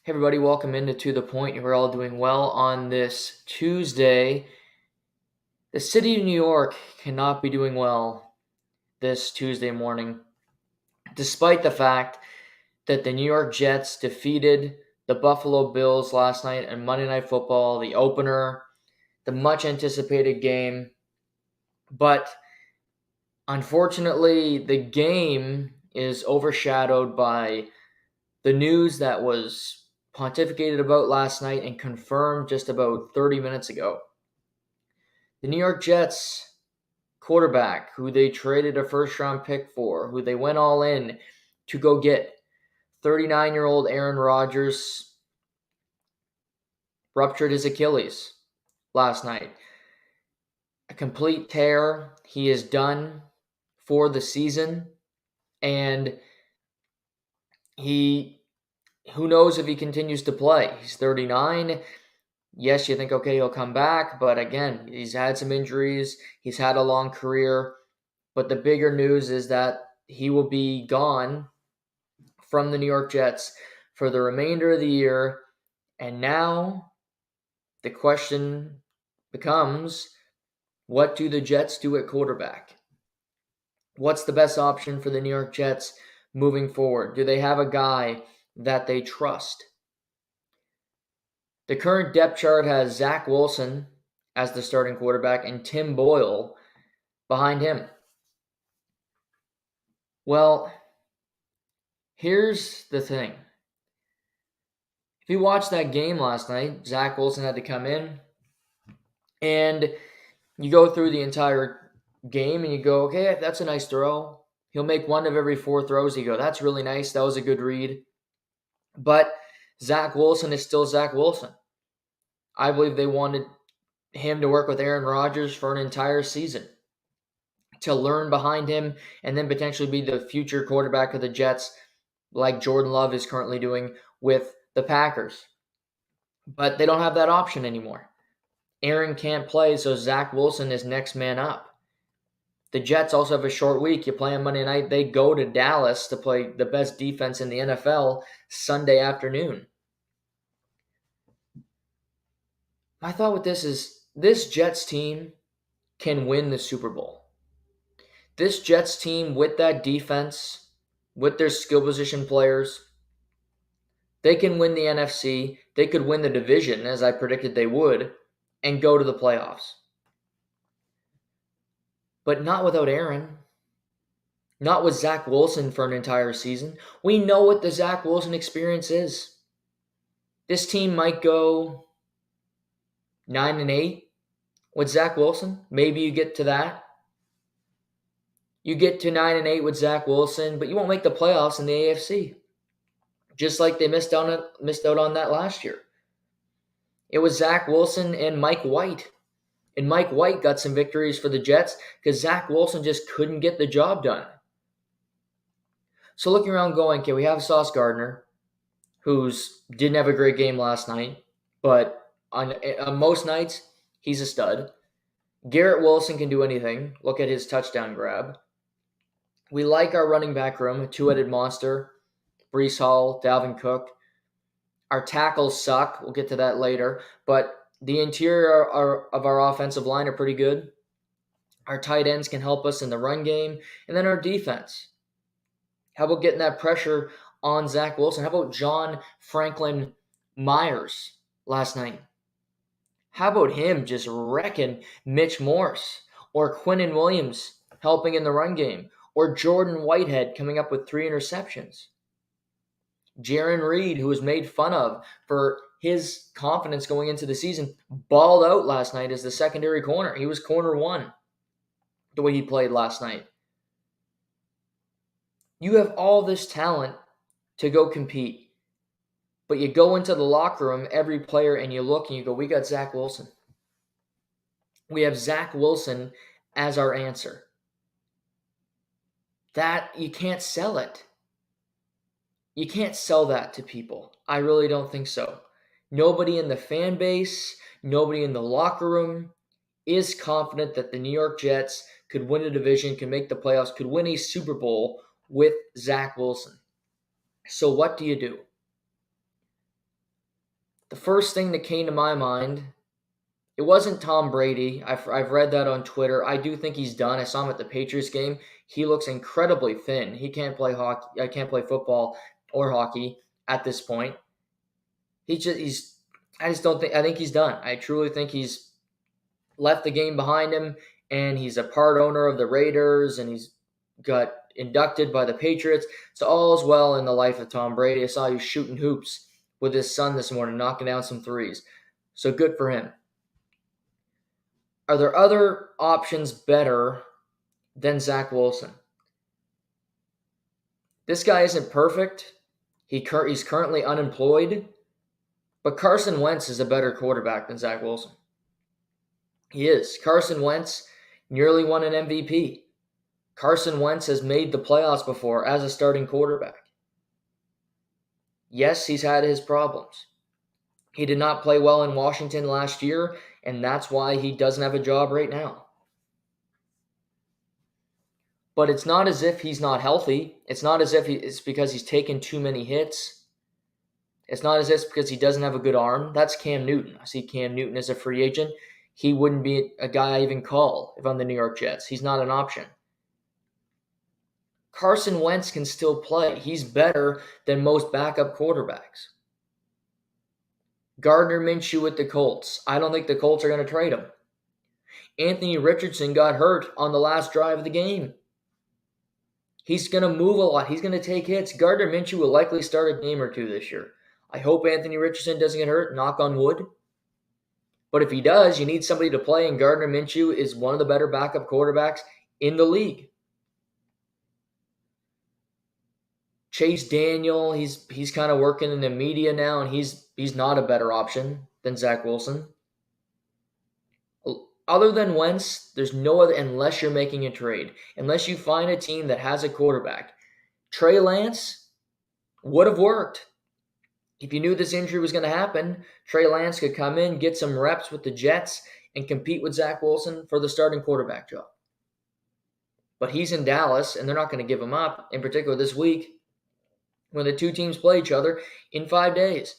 Hey everybody, welcome into To The Point. We're all doing well on this Tuesday. The city of New York cannot be doing well this Tuesday morning, despite the fact that the New York Jets defeated the Buffalo Bills last night on Monday Night Football, the opener, the much anticipated game. But unfortunately, the game is overshadowed by the news that was pontificated about last night and confirmed just about 30 minutes ago. The New York Jets quarterback, who they traded a first round pick for, who they went all in to go get, 39-year-old Aaron Rodgers, ruptured his Achilles last night. A complete tear. He is done for the season. And who knows if he continues to play? He's 39. Yes, you think, okay, he'll come back. But again, he's had some injuries. He's had a long career. But the bigger news is that he will be gone from the New York Jets for the remainder of the year. And now the question becomes, what do the Jets do at quarterback? What's the best option for the New York Jets moving forward? Do they have a guy that they trust? The current depth chart has Zach Wilson as the starting quarterback and Tim Boyle behind him. Well, here's the thing. If you watched that game last night, Zach Wilson had to come in, and you go through the entire game and you go, okay, that's a nice throw. He'll make one of every 4 throws. You go, that's really nice. That was a good read. But Zach Wilson is still Zach Wilson. I believe they wanted him to work with Aaron Rodgers for an entire season, to learn behind him and then potentially be the future quarterback of the Jets, like Jordan Love is currently doing with the Packers. But they don't have that option anymore. Aaron can't play, so Zach Wilson is next man up. The Jets also have a short week. You play on Monday night. They go to Dallas to play the best defense in the NFL Sunday afternoon. My thought with this is this Jets team can win the Super Bowl. This Jets team with that defense, with their skill position players, they can win the NFC. They could win the division, as I predicted they would, and go to the playoffs. But not without Aaron. Not with Zach Wilson for an entire season. We know what the Zach Wilson experience is. This team might go 9-8 with Zach Wilson. Maybe you get to that. You get to 9-8 with Zach Wilson, but you won't make the playoffs in the AFC. Just like they missed out on that last year. It was Zach Wilson and Mike White. And Mike White got some victories for the Jets because Zach Wilson just couldn't get the job done. So looking around going, okay, we have Sauce Gardner, who's didn't have a great game last night, but on most nights, he's a stud. Garrett Wilson can do anything. Look at his touchdown grab. We like our running back room, a two-headed monster, Breece Hall, Dalvin Cook. Our tackles suck. We'll get to that later. But the interior of our offensive line are pretty good. Our tight ends can help us in the run game. And then our defense. How about getting that pressure on Zach Wilson? How about John Franklin Myers last night? How about him just wrecking Mitch Morse? Or Quinnen Williams helping in the run game? Or Jordan Whitehead coming up with 3 interceptions? Jaron Reed, who was made fun of for his confidence going into the season, balled out last night as the secondary corner. He was corner 1 the way he played last night. You have all this talent to go compete, but you go into the locker room, every player, and you look and you go, we got Zach Wilson. We have Zach Wilson as our answer. That, you can't sell it. You can't sell that to people. I really don't think so. Nobody in the fan base, nobody in the locker room is confident that the New York Jets could win a division, could make the playoffs, could win a Super Bowl with Zach Wilson. So what do you do? the first thing that came to my mind, it wasn't Tom Brady. I've read that on Twitter. I do think he's done. I saw him at the Patriots game. He looks incredibly thin. He can't play hockey. I can't play football or hockey at this point. He's. I just don't think. I think he's done. I truly think he's left the game behind him, and he's a part owner of the Raiders, and he's got inducted by the Patriots. So all's well in the life of Tom Brady. I saw he was shooting hoops with his son this morning, knocking down some threes. So good for him. Are there other options better than Zach Wilson? This guy isn't perfect. He's currently unemployed, but Carson Wentz is a better quarterback than Zach Wilson. He is. Carson Wentz nearly won an MVP. Carson Wentz has made the playoffs before as a starting quarterback. Yes, he's had his problems. He did not play well in Washington last year, and that's why he doesn't have a job right now. But it's not as if he's not healthy. It's not as if it's because he's taken too many hits. It's not as if it's because he doesn't have a good arm. That's Cam Newton. I see Cam Newton as a free agent. He wouldn't be a guy I even call if I'm the New York Jets. He's not an option. Carson Wentz can still play. He's better than most backup quarterbacks. Gardner Minshew with the Colts. I don't think the Colts are going to trade him. Anthony Richardson got hurt on the last drive of the game. He's going to move a lot. He's going to take hits. Gardner Minshew will likely start a game or two this year. I hope Anthony Richardson doesn't get hurt, knock on wood. But if he does, you need somebody to play, and Gardner Minshew is one of the better backup quarterbacks in the league. Chase Daniel, he's kind of working in the media now, and he's not a better option than Zach Wilson. Other than Wentz, there's no other, unless you're making a trade. Unless you find a team that has a quarterback. Trey Lance would have worked. If you knew this injury was going to happen, Trey Lance could come in, get some reps with the Jets, and compete with Zach Wilson for the starting quarterback job. But he's in Dallas, and they're not going to give him up, in particular this week, when the two teams play each other in 5 days.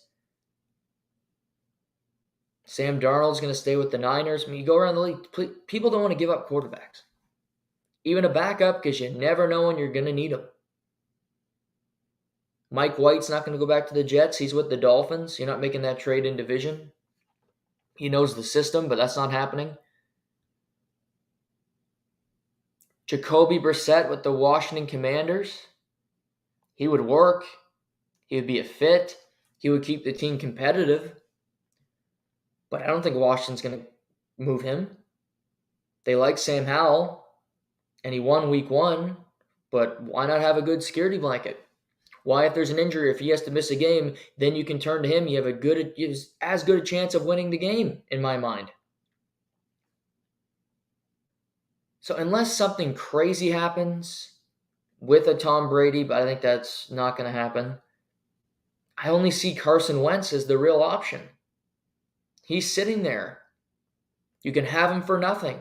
Sam Darnold's going to stay with the Niners. I mean, you go around the league, people don't want to give up quarterbacks. Even a backup, because you never know when you're going to need them. Mike White's not going to go back to the Jets. He's with the Dolphins. You're not making that trade in division. He knows the system, but that's not happening. Jacoby Brissett with the Washington Commanders. He would work. He would be a fit. He would keep the team competitive. But I don't think Washington's going to move him. They like Sam Howell, and he won week 1, but why not have a good security blanket? Why, if there's an injury, if he has to miss a game, then you can turn to him. You have as good a chance of winning the game, in my mind. So unless something crazy happens with a Tom Brady, but I think that's not going to happen, I only see Carson Wentz as the real option. He's sitting there. You can have him for nothing.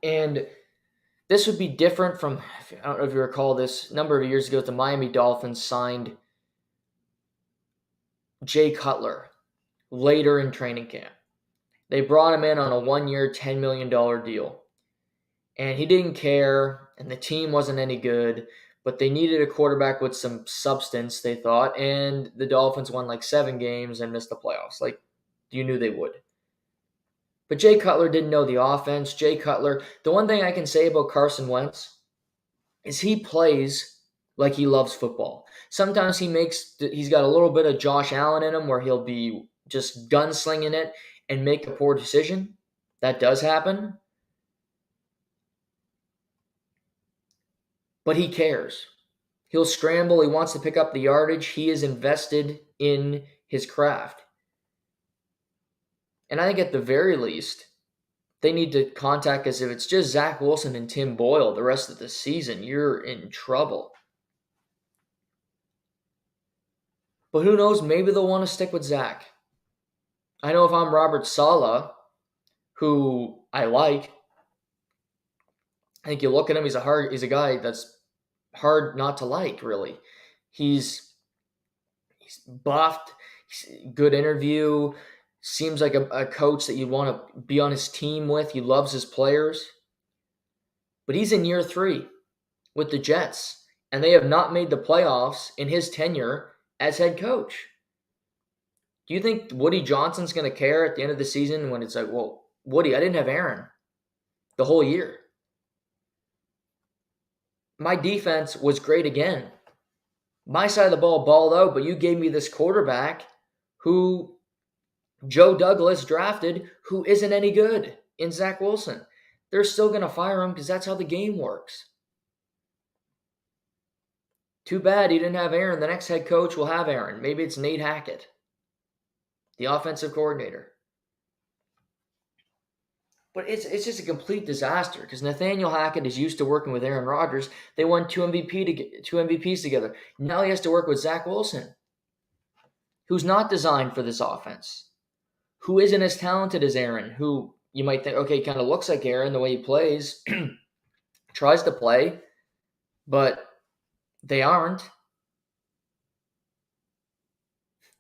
And this would be different from, I don't know if you recall this, a number of years ago, the Miami Dolphins signed Jay Cutler later in training camp. They brought him in on a 1-year, $10 million deal. And he didn't care, and the team wasn't any good, but they needed a quarterback with some substance, they thought, and the Dolphins won like 7 games and missed the playoffs. Like, you knew they would. But Jay Cutler didn't know the offense. Jay Cutler, the one thing I can say about Carson Wentz is he plays like he loves football. Sometimes he's got a little bit of Josh Allen in him where he'll be just gunslinging it and make a poor decision. That does happen. But he cares. He'll scramble. He wants to pick up the yardage. He is invested in his craft. And I think at the very least, they need to contact us. If it's just Zach Wilson and Tim Boyle the rest of the season, you're in trouble. But who knows? Maybe they'll want to stick with Zach. I know if I'm Robert Saleh, who I like, I think you look at him, he's a guy that's hard not to like, really. He's He's buffed. Good interview. Seems like a coach that you want to be on his team with. He loves his players. But he's in year 3 with the Jets, and they have not made the playoffs in his tenure as head coach. Do you think Woody Johnson's going to care at the end of the season when it's like, well, Woody, I didn't have Aaron the whole year. My defense was great again. My side of the ball balled out, but you gave me this quarterback who Joe Douglas drafted who isn't any good in Zach Wilson. They're still going to fire him because that's how the game works. Too bad he didn't have Aaron. The next head coach will have Aaron. Maybe it's Nate Hackett, the offensive coordinator. But it's just a complete disaster because Nathaniel Hackett is used to working with Aaron Rodgers. They won two MVPs together. Now he has to work with Zach Wilson, who's not designed for this offense, who isn't as talented as Aaron, who you might think, okay, kind of looks like Aaron the way he plays, tries to play, but they aren't.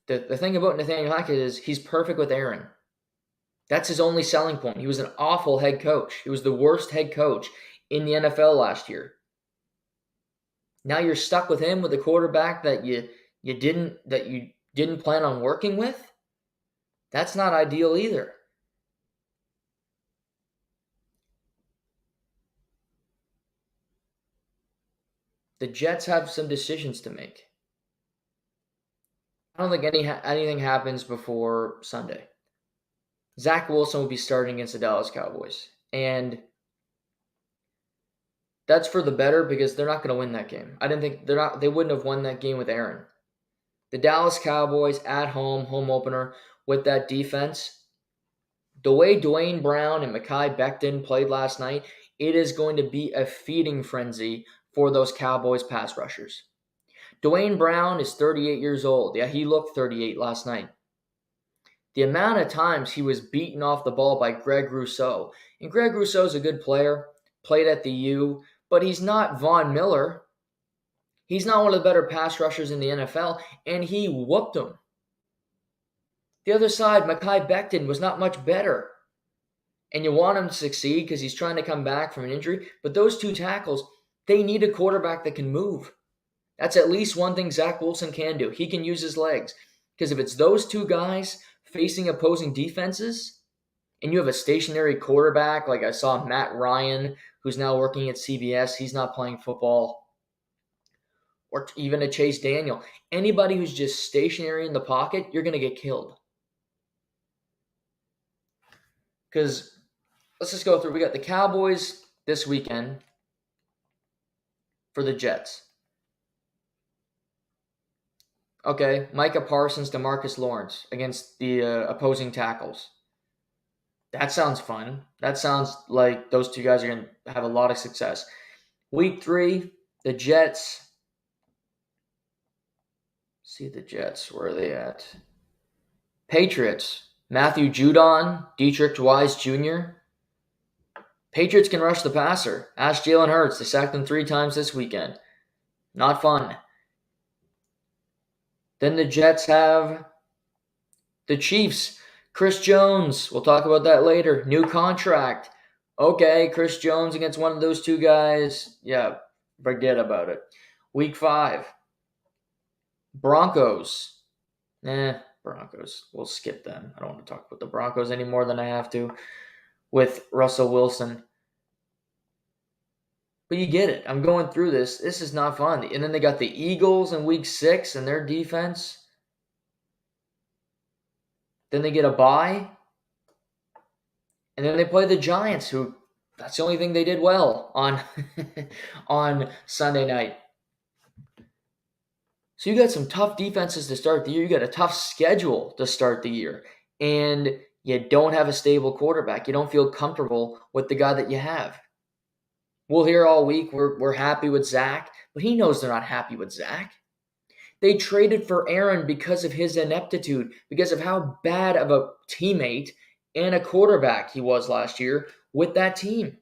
The thing about Nathaniel Hackett is he's perfect with Aaron. That's his only selling point. He was an awful head coach. He was the worst head coach in the NFL last year. Now you're stuck with him with a quarterback that you didn't plan on working with. That's not ideal either. The Jets have some decisions to make. I don't think anything happens before Sunday. Zach Wilson will be starting against the Dallas Cowboys. And that's for the better because they're not going to win that game. They wouldn't have won that game with Aaron. The Dallas Cowboys at home opener with that defense. The way Dwayne Brown and Mekhi Becton played last night, it is going to be a feeding frenzy for those Cowboys pass rushers. Dwayne Brown is 38 years old. Yeah, he looked 38 last night. The amount of times he was beaten off the ball by Greg Rousseau. And Greg Rousseau's a good player, played at the U, but he's not Von Miller. He's not one of the better pass rushers in the NFL, and he whooped him. The other side, Mekhi Becton, was not much better. And you want him to succeed because he's trying to come back from an injury. But those two tackles, they need a quarterback that can move. That's at least one thing Zach Wilson can do. He can use his legs. Because if it's those two guys facing opposing defenses, and you have a stationary quarterback, like I saw Matt Ryan, who's now working at CBS, he's not playing football, or even a Chase Daniel. Anybody who's just stationary in the pocket, you're going to get killed. Because let's just go through. We got the Cowboys this weekend for the Jets. Okay, Micah Parsons, DeMarcus Lawrence against the opposing tackles. That sounds fun. That sounds like those two guys are going to have a lot of success. Week 3, the Jets. See the Jets. Where are they at? Patriots. Matthew Judon, Dietrich Wise Jr. Patriots can rush the passer. Ask Jalen Hurts. They sacked him 3 times this weekend. Not fun. Then the Jets have the Chiefs. Chris Jones. We'll talk about that later. New contract. Okay, Chris Jones against one of those two guys. Yeah, forget about it. Week 5. Broncos. Broncos. We'll skip them. I don't want to talk about the Broncos any more than I have to with Russell Wilson. But you get it. I'm going through this. This is not fun. And then they got the Eagles in week 6 and their defense. Then they get a bye. And then they play the Giants, who that's the only thing they did well on, on Sunday night. So you got some tough defenses to start the year. You got a tough schedule to start the year. And you don't have a stable quarterback. You don't feel comfortable with the guy that you have. We'll hear all week we're happy with Zach, but he knows they're not happy with Zach. They traded for Aaron because of his ineptitude, because of how bad of a teammate and a quarterback he was last year with that team.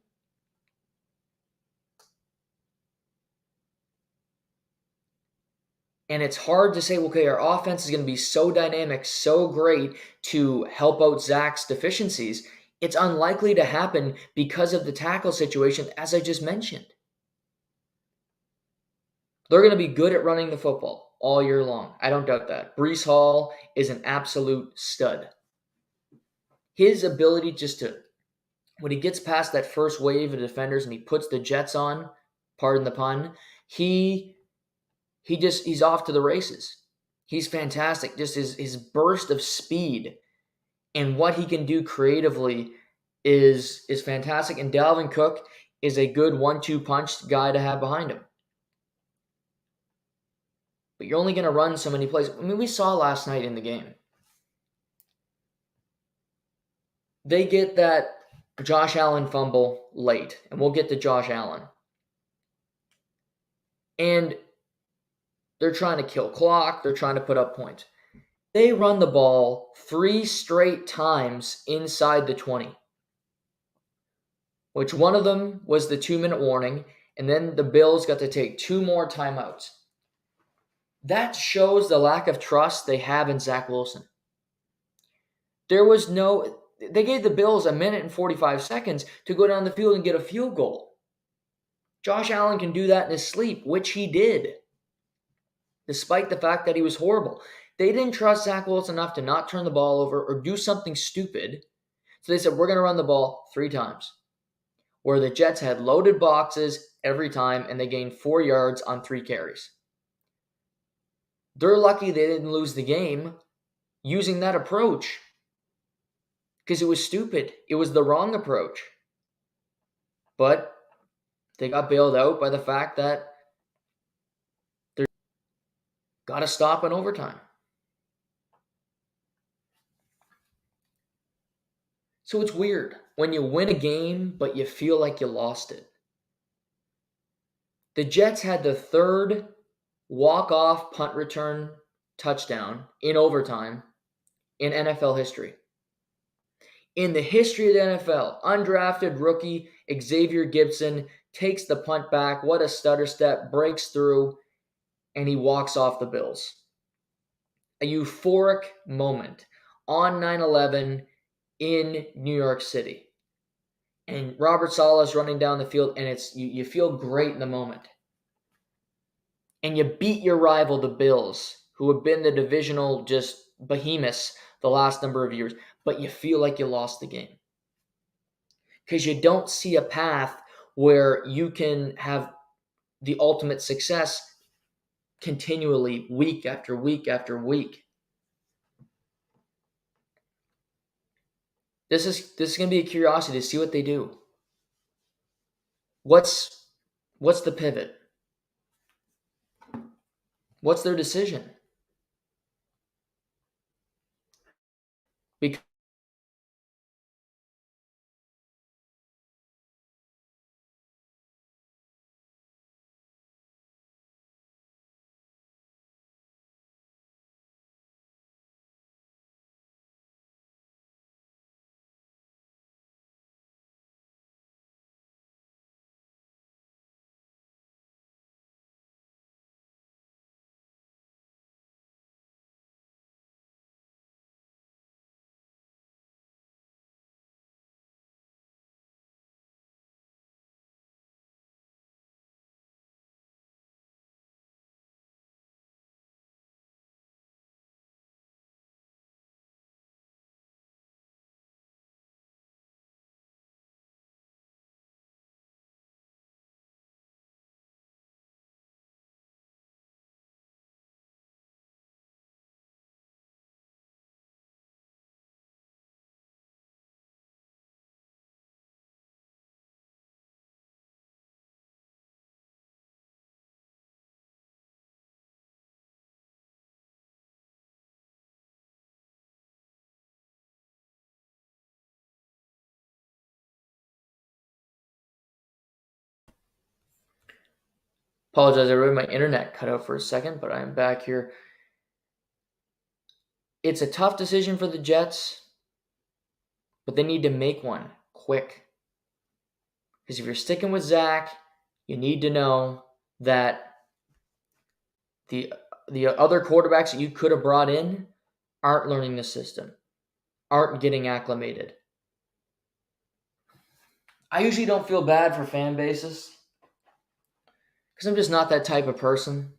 And it's hard to say, okay, our offense is going to be so dynamic, so great to help out Zach's deficiencies. It's unlikely to happen because of the tackle situation, as I just mentioned. They're going to be good at running the football all year long. I don't doubt that. Breece Hall is an absolute stud. His ability just to, when he gets past that first wave of defenders and he puts the Jets on, pardon the pun, he's off to the races. He's fantastic. Just his burst of speed and what he can do creatively is fantastic. And Dalvin Cook is a good 1-2 punch guy to have behind him. But you're only going to run so many plays. I mean, we saw last night in the game. They get that Josh Allen fumble late, and we'll get to Josh Allen. And they're trying to kill clock. They're trying to put up points. They run the ball 3 straight times inside the 20, which one of them was the 2-minute warning, and then the Bills got to take 2 more timeouts. That shows the lack of trust they have in Zach Wilson. They gave the Bills 1 minute and 45 seconds to go down the field and get a field goal. Josh Allen can do that in his sleep, which he did, despite the fact that he was horrible. They didn't trust Zach Wilson enough to not turn the ball over or do something stupid. So they said, we're going to run the ball 3 times. Where the Jets had loaded boxes every time and they gained 4 yards on 3 carries. They're lucky they didn't lose the game using that approach because it was stupid. It was the wrong approach. But they got bailed out by the fact that they're got to stop in overtime. So it's weird when you win a game, but you feel like you lost it. The Jets had the 3rd walk-off punt return touchdown in overtime in NFL history. In the history of the NFL, undrafted rookie Xavier Gibson takes the punt back. What a stutter step, breaks through, and he walks off the Bills. A euphoric moment on 9/11 in New York City. And Robert Saleh is running down the field, and you feel great in the moment. And you beat your rival, the Bills, who have been the divisional just behemoths the last number of years, but you feel like you lost the game. Because you don't see a path where you can have the ultimate success continually week after week after week. This is going to be a curiosity to see what they do. What's the pivot? What's their decision? Because apologize, everybody. My internet cut out for a second, but I'm back here. It's a tough decision for the Jets, but they need to make one quick. Because if you're sticking with Zach, you need to know that the the other quarterbacks that you could have brought in aren't learning the system, aren't getting acclimated. I usually don't feel bad for fan bases because I'm just not that type of person.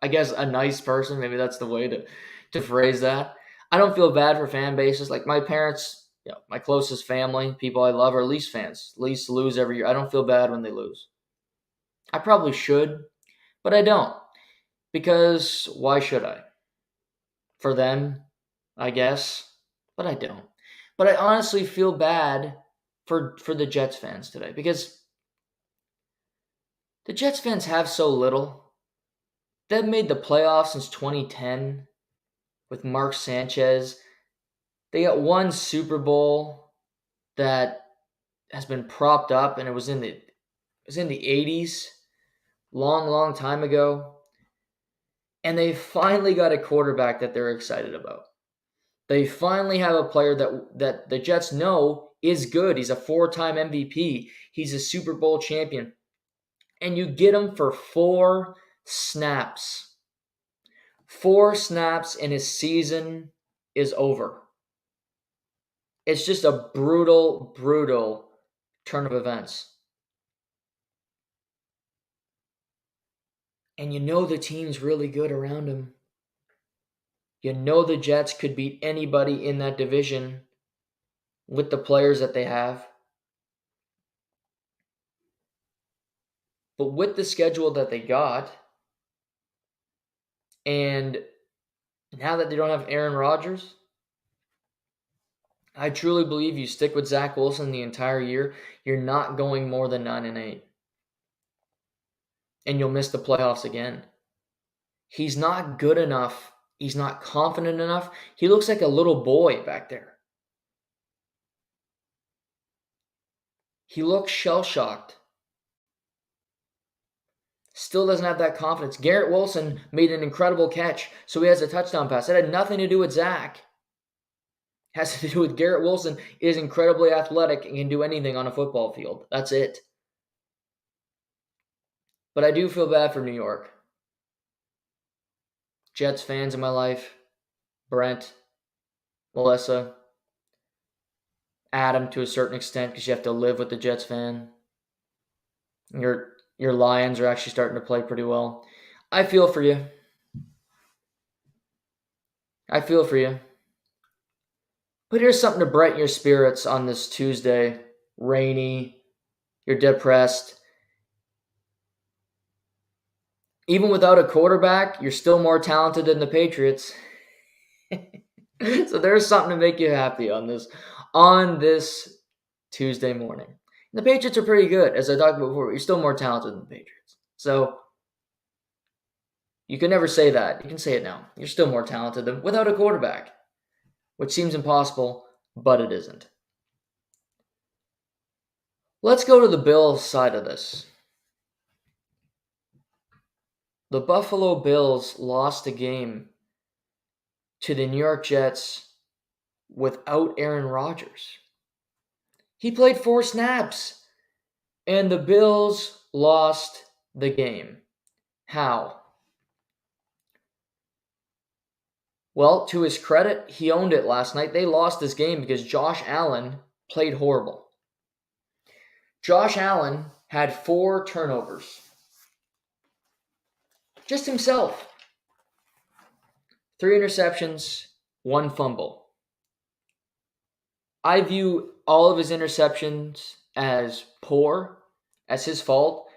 I guess a nice person, maybe that's the way to phrase that. I don't feel bad for fan bases. Like my parents, my closest family, people I love are Leafs fans. Leafs lose every year. I don't feel bad when they lose. I probably should, but I don't. Because why should I? For them, I guess, but I don't. But I honestly feel bad for the Jets fans today because the Jets fans have so little. They've made the playoffs since 2010 with Mark Sanchez. They got one Super Bowl that has been propped up, and it was in the 80s, long time ago. And they finally got a quarterback that they're excited about. They finally have a player that the Jets know is good. He's a 4-time MVP. He's a Super Bowl champion. And you get him for 4 snaps. 4 snaps and his season is over. It's just a brutal turn of events. And you know the team's really good around him. You know the Jets could beat anybody in that division with the players that they have. But with the schedule that they got, and now that they don't have Aaron Rodgers, I truly believe you stick with Zach Wilson the entire year, you're not going more than 9-8. And you'll miss the playoffs again. He's not good enough. He's not confident enough. He looks like a little boy back there. He looks shell-shocked. Still doesn't have that confidence. Garrett Wilson made an incredible catch, so he has a touchdown pass. It had nothing to do with Zach. It has to do with Garrett Wilson is incredibly athletic and can do anything on a football field. That's it. But I do feel bad for New York. Jets fans in my life, Brent, Melissa, Adam to a certain extent because you have to live with the Jets fan. Your Lions are actually starting to play pretty well. I feel for you. I feel for you. But here's something to brighten your spirits on this Tuesday. Rainy. You're depressed. Even without a quarterback, you're still more talented than the Patriots. So there's something to make you happy on this Tuesday morning. And the Patriots are pretty good, as I talked about before. But you're still more talented than the Patriots. So you can never say that. You can say it now. You're still more talented than without a quarterback, which seems impossible, but it isn't. Let's go to the Bills side of this. The Buffalo Bills lost a game to the New York Jets without Aaron Rodgers. He played 4 snaps, and the Bills lost the game. How? Well, to his credit, he owned it last night. They lost this game because Josh Allen played horrible. Josh Allen had 4 turnovers. Just himself. 3 interceptions, 1 fumble. I view all of his interceptions as poor, as his fault.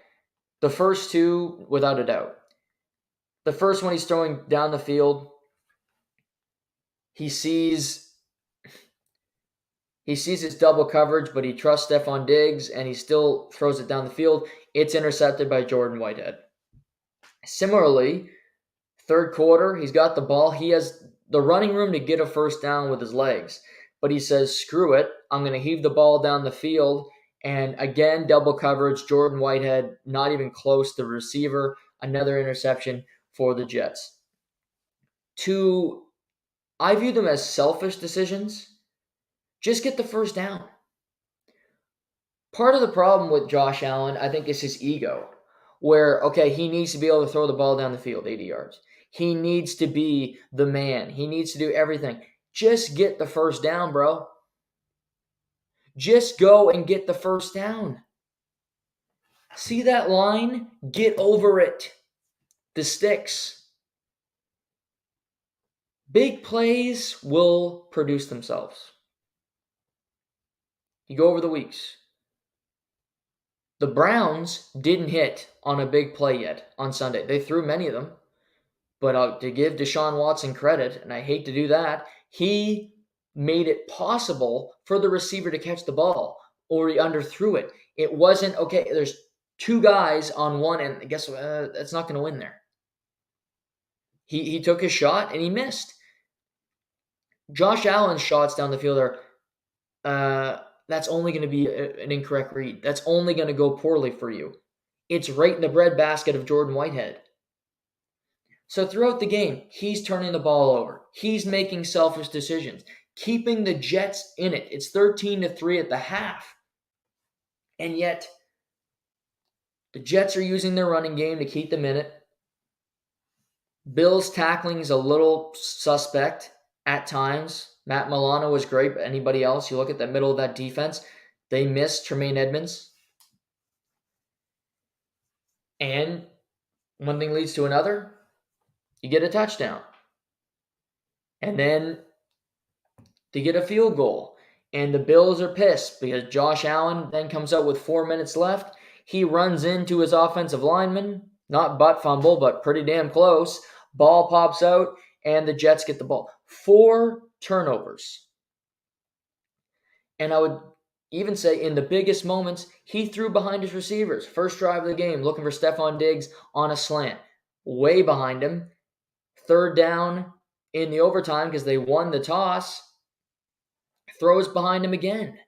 The first 2, without a doubt. The first one, he's throwing down the field. He sees his double coverage, but he trusts Stephon Diggs, and he still throws it down the field. It's intercepted by Jordan Whitehead. Similarly, third quarter, he's got the ball. He has the running room to get a first down with his legs. But he says, screw it. I'm going to heave the ball down the field. And again, double coverage. Jordan Whitehead, not even close to the receiver. Another interception for the Jets. I view them as selfish decisions. Just get the first down. Part of the problem with Josh Allen, I think, is his ego. where, okay, he needs to be able to throw the ball down the field 80 yards. He needs to be the man. He needs to do everything. Just get the first down, bro. Just go and get the first down. See that line? Get over it. The sticks. Big plays will produce themselves. You go over the weeks. The Browns didn't hit on a big play yet on Sunday. They threw many of them. But to give Deshaun Watson credit, and I hate to do that, he made it possible for the receiver to catch the ball, or he underthrew it. It wasn't, okay, there's two guys on one, and guess what? That's not going to win there. He took his shot, and he missed. Josh Allen's shots down the field that's only going to be an incorrect read. That's only going to go poorly for you. It's right in the breadbasket of Jordan Whitehead. So throughout the game, he's turning the ball over. He's making selfish decisions, keeping the Jets in it. It's 13-3 at the half. And yet, the Jets are using their running game to keep them in it. Bills' tackling is a little suspect at times. Matt Milano was great, but anybody else, you look at the middle of that defense, they missed Tremaine Edmonds. And one thing leads to another. You get a touchdown. And then they get a field goal. And the Bills are pissed because Josh Allen then comes out with 4 minutes left. He runs into his offensive lineman. Not butt fumble, but pretty damn close. Ball pops out, and the Jets get the ball. 4 turnovers. And I would even say in the biggest moments, he threw behind his receivers. First drive of the game, looking for Stephon Diggs on a slant. Way behind him. Third down in the overtime because they won the toss. Throws behind him again.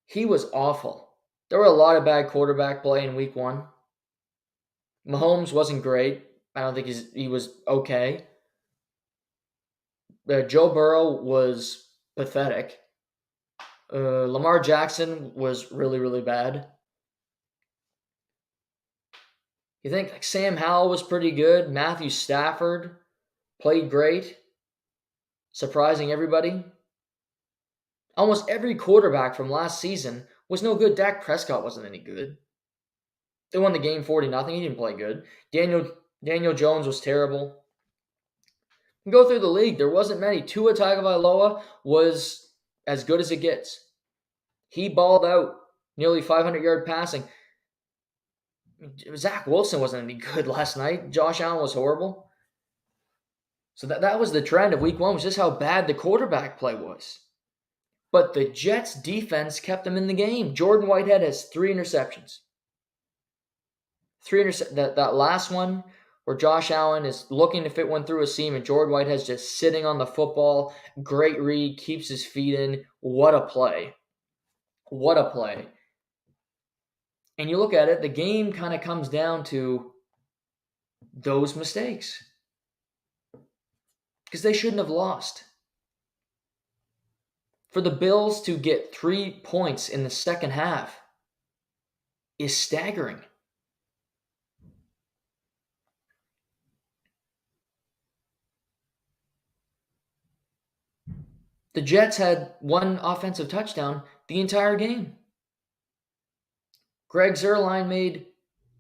He was awful. There were a lot of bad quarterback play in week 1. Mahomes wasn't great. I don't think he was okay. Joe Burrow was pathetic. Lamar Jackson was really, really bad. You think like Sam Howell was pretty good. Matthew Stafford played great, surprising everybody. Almost every quarterback from last season was no good. Dak Prescott wasn't any good. They won the game 40-0. He didn't play good. Daniel Jones was terrible. You go through the league, there wasn't many. Tua Tagovailoa was as good as it gets. He balled out, nearly 500-yard passing. Zach Wilson wasn't any good last night. Josh Allen was horrible. So that was the trend of week 1, was just how bad the quarterback play was. But the Jets' defense kept them in the game. Jordan Whitehead has 3 interceptions. That last one where Josh Allen is looking to fit one through a seam and Jordan Whitehead's just sitting on the football. Great read, keeps his feet in. What a play. What a play. And you look at it, the game kind of comes down to those mistakes. Because they shouldn't have lost. For the Bills to get 3 points in the second half is staggering. The Jets had 1 offensive touchdown the entire game. Greg Zuerlein made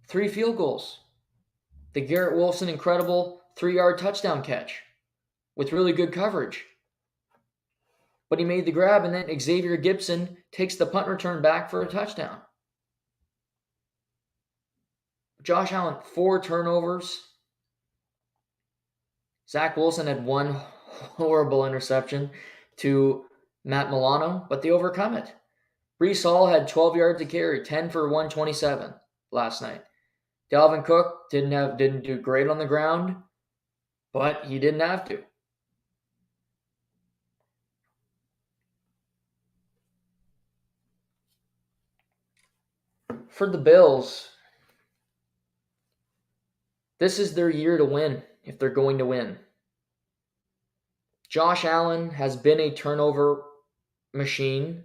3 field goals. The Garrett Wilson incredible 3-yard touchdown catch with really good coverage. But he made the grab, and then Xavier Gibson takes the punt return back for a touchdown. Josh Allen, 4 turnovers. Zach Wilson had 1 horrible interception to Matt Milano, but they overcome it. Breece Hall had 12 yards to carry, 10 for 127 last night. Dalvin Cook didn't do great on the ground, but he didn't have to. For the Bills, this is their year to win if they're going to win. Josh Allen has been a turnover machine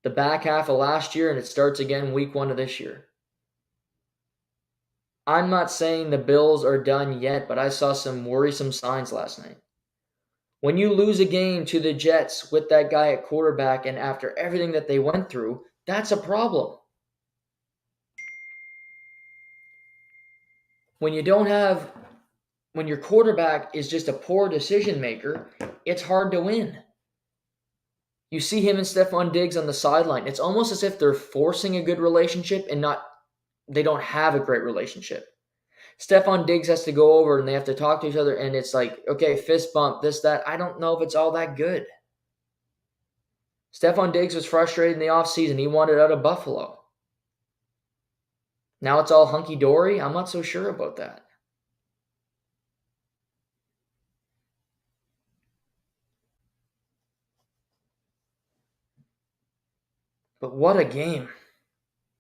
the back half of last year, and it starts again week 1 of this year. I'm not saying the Bills are done yet, but I saw some worrisome signs last night. When you lose a game to the Jets with that guy at quarterback and after everything that they went through, that's a problem. When you don't have, when your quarterback is just a poor decision maker, it's hard to win. You see him and Stephon Diggs on the sideline. It's almost as if they're forcing a good relationship and they don't have a great relationship. Stephon Diggs has to go over and they have to talk to each other, and it's like, okay, fist bump, this, that. I don't know if it's all that good. Stephon Diggs was frustrated in the offseason. He wanted out of Buffalo. Now it's all hunky-dory? I'm not so sure about that. But what a game.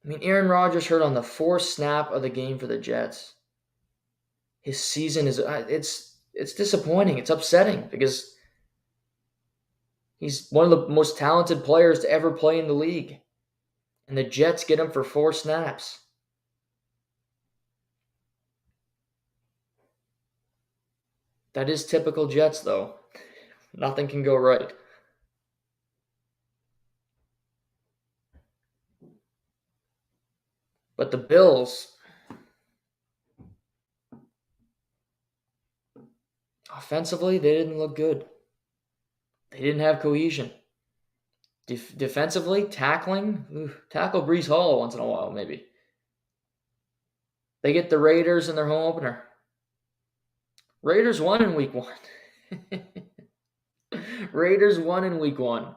I mean, Aaron Rodgers hurt on the fourth snap of the game for the Jets. His season is it's disappointing. It's upsetting because he's one of the most talented players to ever play in the league. And the Jets get him for 4 snaps. That is typical Jets, though. Nothing can go right. But the Bills, offensively, they didn't look good. They didn't have cohesion. Defensively, tackling, tackle Brees Hall once in a while, maybe. They get the Raiders in their home opener. Raiders won in week 1. Raiders won in week 1.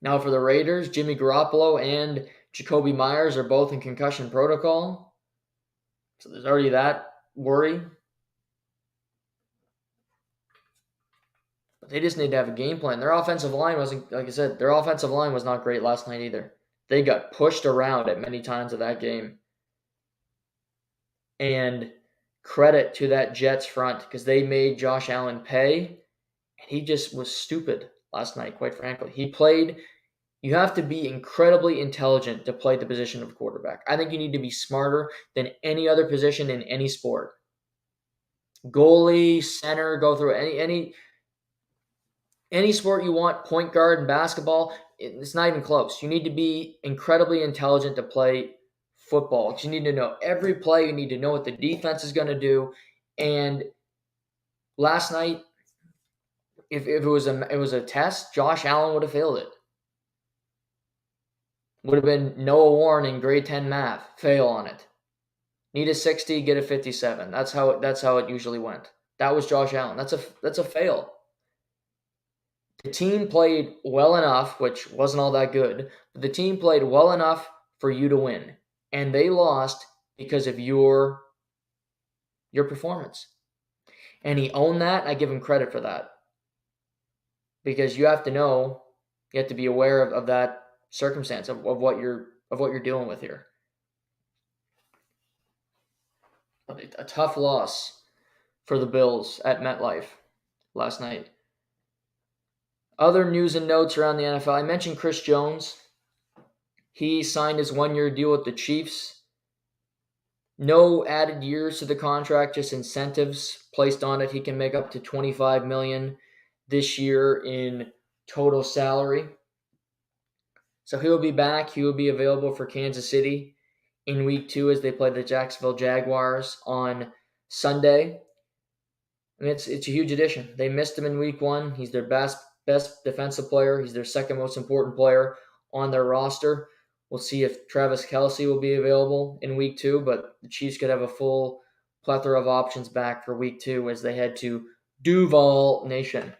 Now for the Raiders, Jimmy Garoppolo and Jacoby Myers are both in concussion protocol. So there's already that worry. But they just need to have a game plan. Their offensive line wasn't, like I said, their offensive line was not great last night either. They got pushed around at many times of that game. And credit to that Jets front because they made Josh Allen pay, and he just was stupid last night, quite frankly. You have to be incredibly intelligent to play the position of quarterback. I think you need to be smarter than any other position in any sport. Goalie, center, go through any sport you want, point guard in basketball, it's not even close. You need to be incredibly intelligent to play football. Because you need to know every play. You need to know what the defense is going to do. And last night, if it was a test, Josh Allen would have failed it. Would have been Noah Warren in grade 10 math, fail on it. Need a 60, get a 57. That's how it usually went. That was Josh Allen. That's a fail. The team played well enough, which wasn't all that good, but the team played well enough for you to win. And they lost because of your performance. And he owned that. I give him credit for that. Because you have to be aware of that circumstance of what you're dealing with here. A tough loss for the Bills at MetLife last night. Other news and notes around the NFL. I mentioned Chris Jones. He signed his 1-year deal with the Chiefs. No added years to the contract, just incentives placed on it. He can make up to $25 million this year in total salary. So he will be back. He will be available for Kansas City in week 2 as they play the Jacksonville Jaguars on Sunday. I mean, it's a huge addition. They missed him in week 1. He's their best defensive player. He's their second most important player on their roster. We'll see if Travis Kelce will be available in week 2, but the Chiefs could have a full plethora of options back for week 2 as they head to Duval Nation.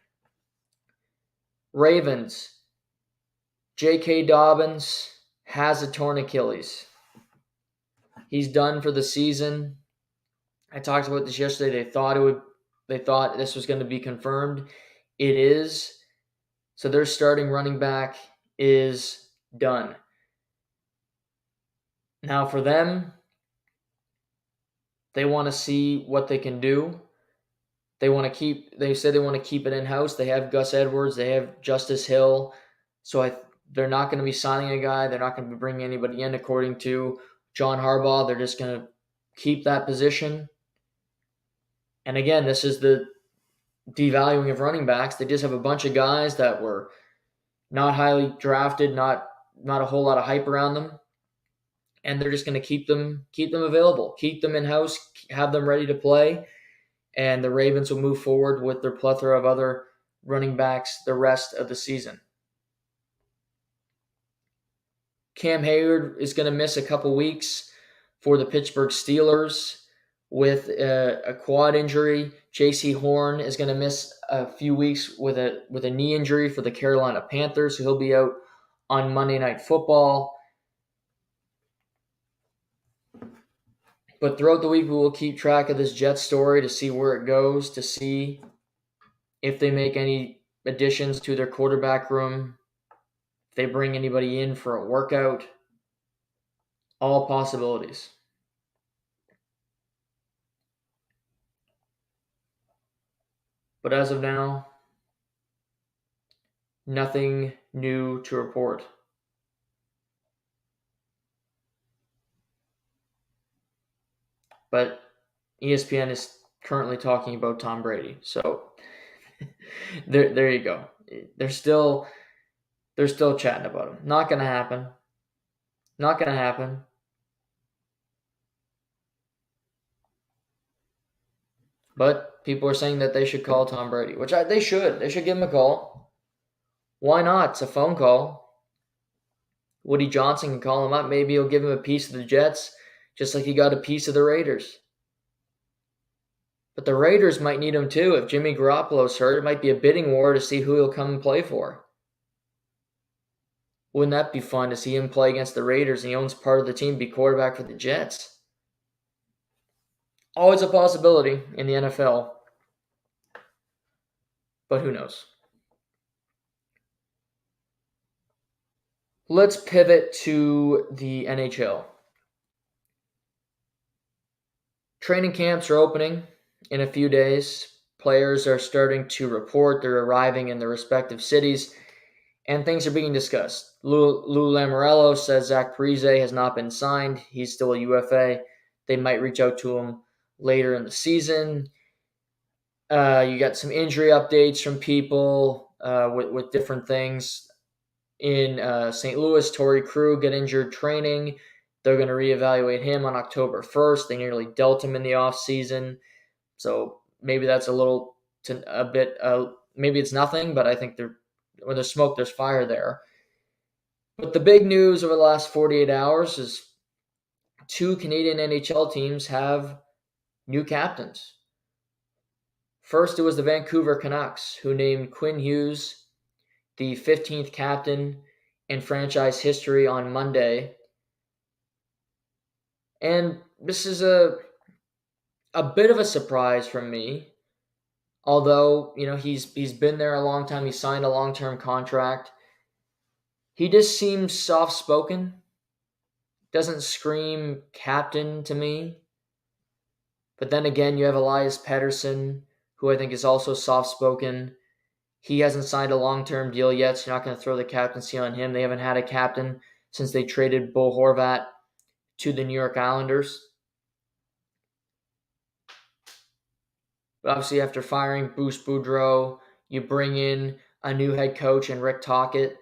Ravens. J.K. Dobbins has a torn Achilles. He's done for the season. I talked about this yesterday. They thought this was going to be confirmed. It is. So their starting running back is done. Now for them, they want to see what they can do. They said they want to keep it in-house. They have Gus Edwards. They have Justice Hill. So they're not going to be signing a guy. They're not going to be bringing anybody in according to John Harbaugh. They're just going to keep that position. And again, this is the devaluing of running backs. They just have a bunch of guys that were not highly drafted, not a whole lot of hype around them, and they're just going to keep them available, keep them in house, have them ready to play, and the Ravens will move forward with their plethora of other running backs the rest of the season. Cam Hayward is going to miss a couple weeks for the Pittsburgh Steelers with a quad injury. J.C. Horn is going to miss a few weeks with a knee injury for the Carolina Panthers, so he'll be out on Monday Night Football. But throughout the week, we will keep track of this Jets story to see where it goes, to see if they make any additions to their quarterback room, if they bring anybody in for a workout. All possibilities. But as of now, nothing new to report. But ESPN is currently talking about Tom Brady. So there you go. They're still chatting about him. Not going to happen. Not going to happen. But people are saying that they should call Tom Brady, which they should. They should give him a call. Why not? It's a phone call. Woody Johnson can call him up. Maybe he'll give him a piece of the Jets, just like he got a piece of the Raiders. But the Raiders might need him too. If Jimmy Garoppolo's hurt, it might be a bidding war to see who he'll come and play for. Wouldn't that be fun to see him play against the Raiders and he owns part of the team, be quarterback for the Jets? Always a possibility in the NFL. But who knows? Let's pivot to the NHL. Training camps are opening in a few days. Players are starting to report. They're arriving in their respective cities, and things are being discussed. Lou Lamoriello says Zach Parise has not been signed. He's still a UFA. They might reach out to him later in the season. You got some injury updates from people with different things. In St. Louis, Torrey Krug got injured training. They're going to reevaluate him on October 1st. They nearly dealt him in the offseason. So maybe that's a bit, maybe it's nothing, but I think when there's smoke, there's fire there. But the big news over the last 48 hours is 2 Canadian NHL teams have new captains. First, it was the Vancouver Canucks, who named Quinn Hughes the 15th captain in franchise history on Monday. And this is a bit of a surprise from me. Although, he's been there a long time, he signed a long-term contract. He just seems soft-spoken. Doesn't scream captain to me. But then again, you have Elias Pettersson, who I think is also soft-spoken. He hasn't signed a long-term deal yet, so you're not going to throw the captaincy on him. They haven't had a captain since they traded Bo Horvat to the New York Islanders. But obviously, after firing Bruce Boudreau, you bring in a new head coach in Rick Tocchet.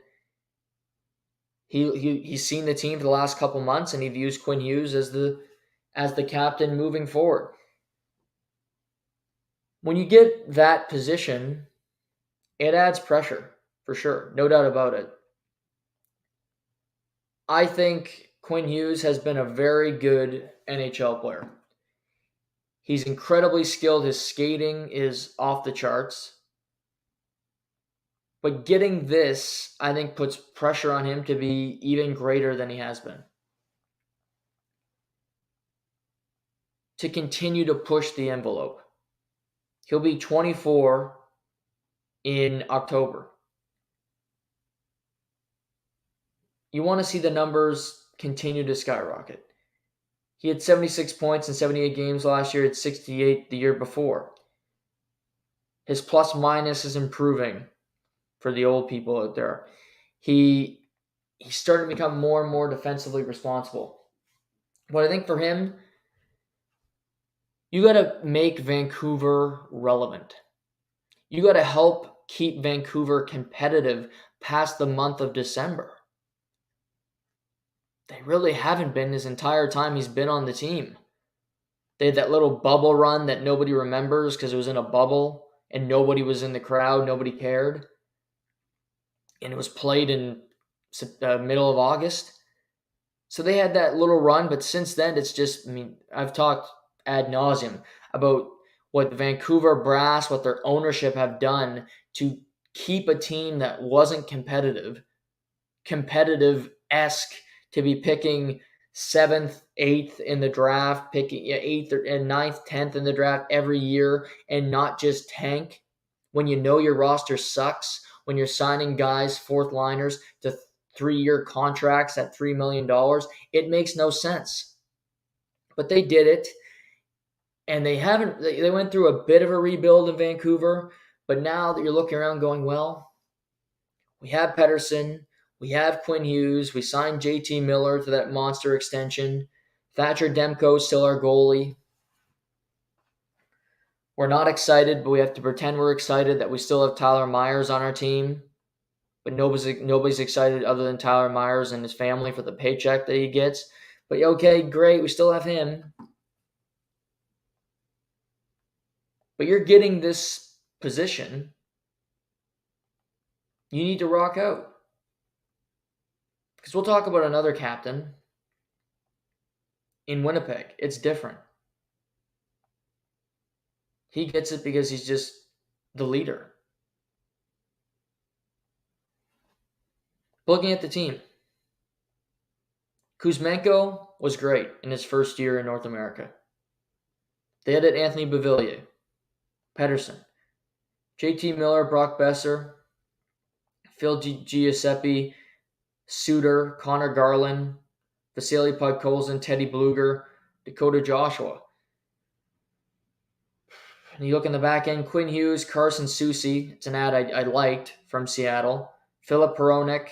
He's seen the team for the last couple months, and he views Quinn Hughes as the captain moving forward. When you get that position, it adds pressure, for sure. No doubt about it. I think Quinn Hughes has been a very good NHL player. He's incredibly skilled. His skating is off the charts. But getting this, I think, puts pressure on him to be even greater than he has been. To continue to push the envelope. He'll be 24 in October. You want to see the numbers continue to skyrocket. He had 76 points in 78 games last year, had 68 the year before. His plus minus is improving for the old people out there. He's starting to become more and more defensively responsible. But I think for him, You got to make Vancouver relevant. You got to help keep Vancouver competitive past the month of December. They really haven't been his entire time he's been on the team. They had that little bubble run that nobody remembers because it was in a bubble and nobody was in the crowd, nobody cared. And it was played in middle of August. So they had that little run, but since then, it's just, I've talked ad nauseum about what the Vancouver Brass, what their ownership have done to keep a team that wasn't competitive-esque, to be picking 7th, 8th in the draft, picking 8th and 9th, 10th in the draft every year, and not just tank when you know your roster sucks, when you're signing guys, fourth liners, to 3-year contracts at $3 million. It makes no sense. But they did it, and they went through a bit of a rebuild in Vancouver, but now that you're looking around going, well, we have Pettersson, we have Quinn Hughes, we signed JT Miller to that monster extension, Thatcher Demko is still our goalie. We're not excited, but we have to pretend we're excited that we still have Tyler Myers on our team. But nobody's excited other than Tyler Myers and his family for the paycheck that he gets. But okay, great, we still have him. But you're getting this position. You need to rock out. Because we'll talk about another captain in Winnipeg. It's different. He gets it because he's just the leader. Looking at the team, Kuzmenko was great in his first year in North America. They had Anthony Beauvillier, Pettersson, JT Miller, Brock Besser, Phil Giuseppe, Suter, Connor Garland, Vasily Podkolzin, Teddy Bluger, Dakota Joshua. And you look in the back end, Quinn Hughes, Carson Soucy. It's an ad I liked from Seattle. Philip Peronik,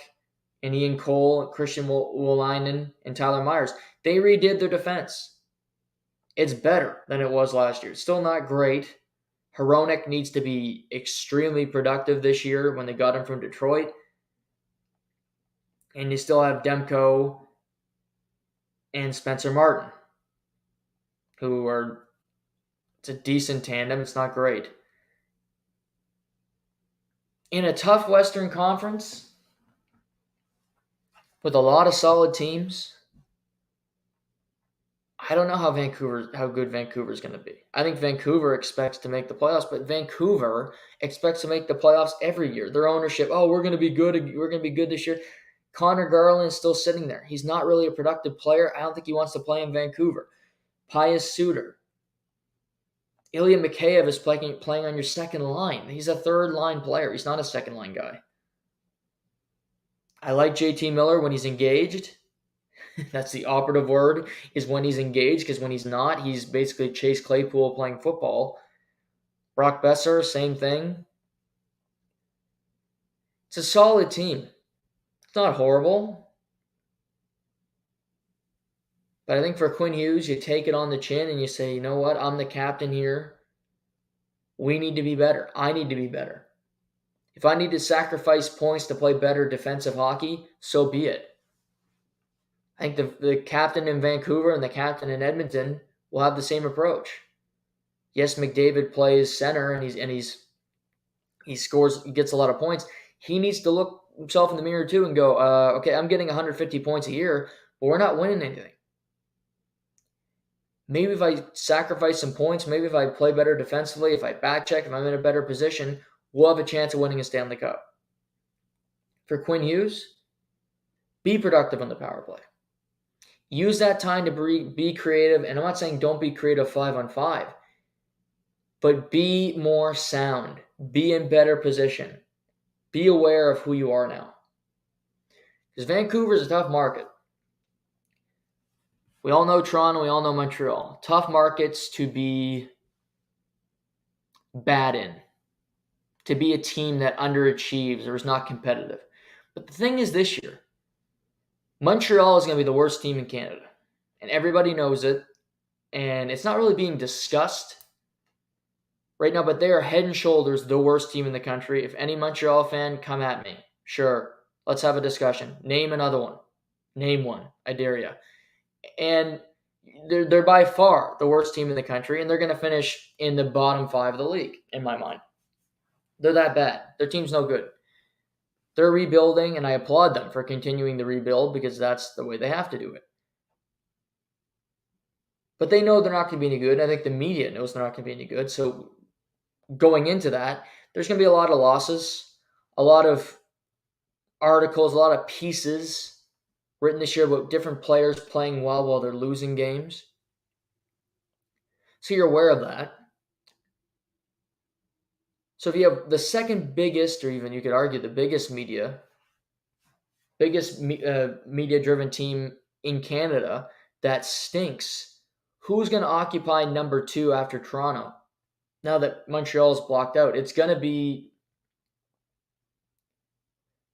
and Ian Cole, Christian Wolainen, and Tyler Myers. They redid their defense. It's better than it was last year. It's still not great. Hronek needs to be extremely productive this year when they got him from Detroit. And you still have Demko and Spencer Martin, who are, it's a decent tandem. It's not great. In a tough Western Conference with a lot of solid teams, I don't know how good Vancouver's going to be. I think Vancouver expects to make the playoffs, but Vancouver expects to make the playoffs every year. Their ownership, we're going to be good. We're going to be good this year. Connor Garland is still sitting there. He's not really a productive player. I don't think he wants to play in Vancouver. Pius Suter. Ilya Mikheyev is playing on your second line. He's a third-line player. He's not a second-line guy. I like JT Miller when he's engaged. That's the operative word, is when he's engaged, because when he's not, he's basically Chase Claypool playing football. Brock Besser, same thing. It's a solid team. It's not horrible. But I think for Quinn Hughes, you take it on the chin and you say, you know what, I'm the captain here. We need to be better. I need to be better. If I need to sacrifice points to play better defensive hockey, so be it. I think the captain in Vancouver and the captain in Edmonton will have the same approach. Yes, McDavid plays center and he scores, he gets a lot of points. He needs to look himself in the mirror too and go, okay, I'm getting 150 points a year, but we're not winning anything. Maybe if I sacrifice some points, maybe if I play better defensively, if I back check, if I'm in a better position, we'll have a chance of winning a Stanley Cup. For Quinn Hughes, be productive on the power play. Use that time to be creative, and I'm not saying don't be creative 5-on-5, but be more sound. Be in better position. Be aware of who you are now. Because Vancouver is a tough market. We all know Toronto, we all know Montreal. Tough markets to be bad in. To be a team that underachieves or is not competitive. But the thing is this year, Montreal is going to be the worst team in Canada. And everybody knows it. and it's not really being discussed right now, but they are head and shoulders the worst team in the country. If any Montreal fan, come at me. Sure, let's have a discussion. Name another one. Name one. I dare you. And they're by far the worst team in the country, and they're going to finish in the bottom 5 of the league, in my mind. They're that bad. Their team's no good. They're rebuilding, and I applaud them for continuing the rebuild because that's the way they have to do it. But they know they're not going to be any good. I think the media knows they're not going to be any good. So going into that, there's going to be a lot of losses, a lot of articles, a lot of pieces written this year about different players playing well while they're losing games. So you're aware of that. So if you have the second biggest, or even you could argue the biggest media-driven team in Canada that stinks, who's going to occupy number 2 after Toronto? Now that Montreal's blocked out, it's going to be,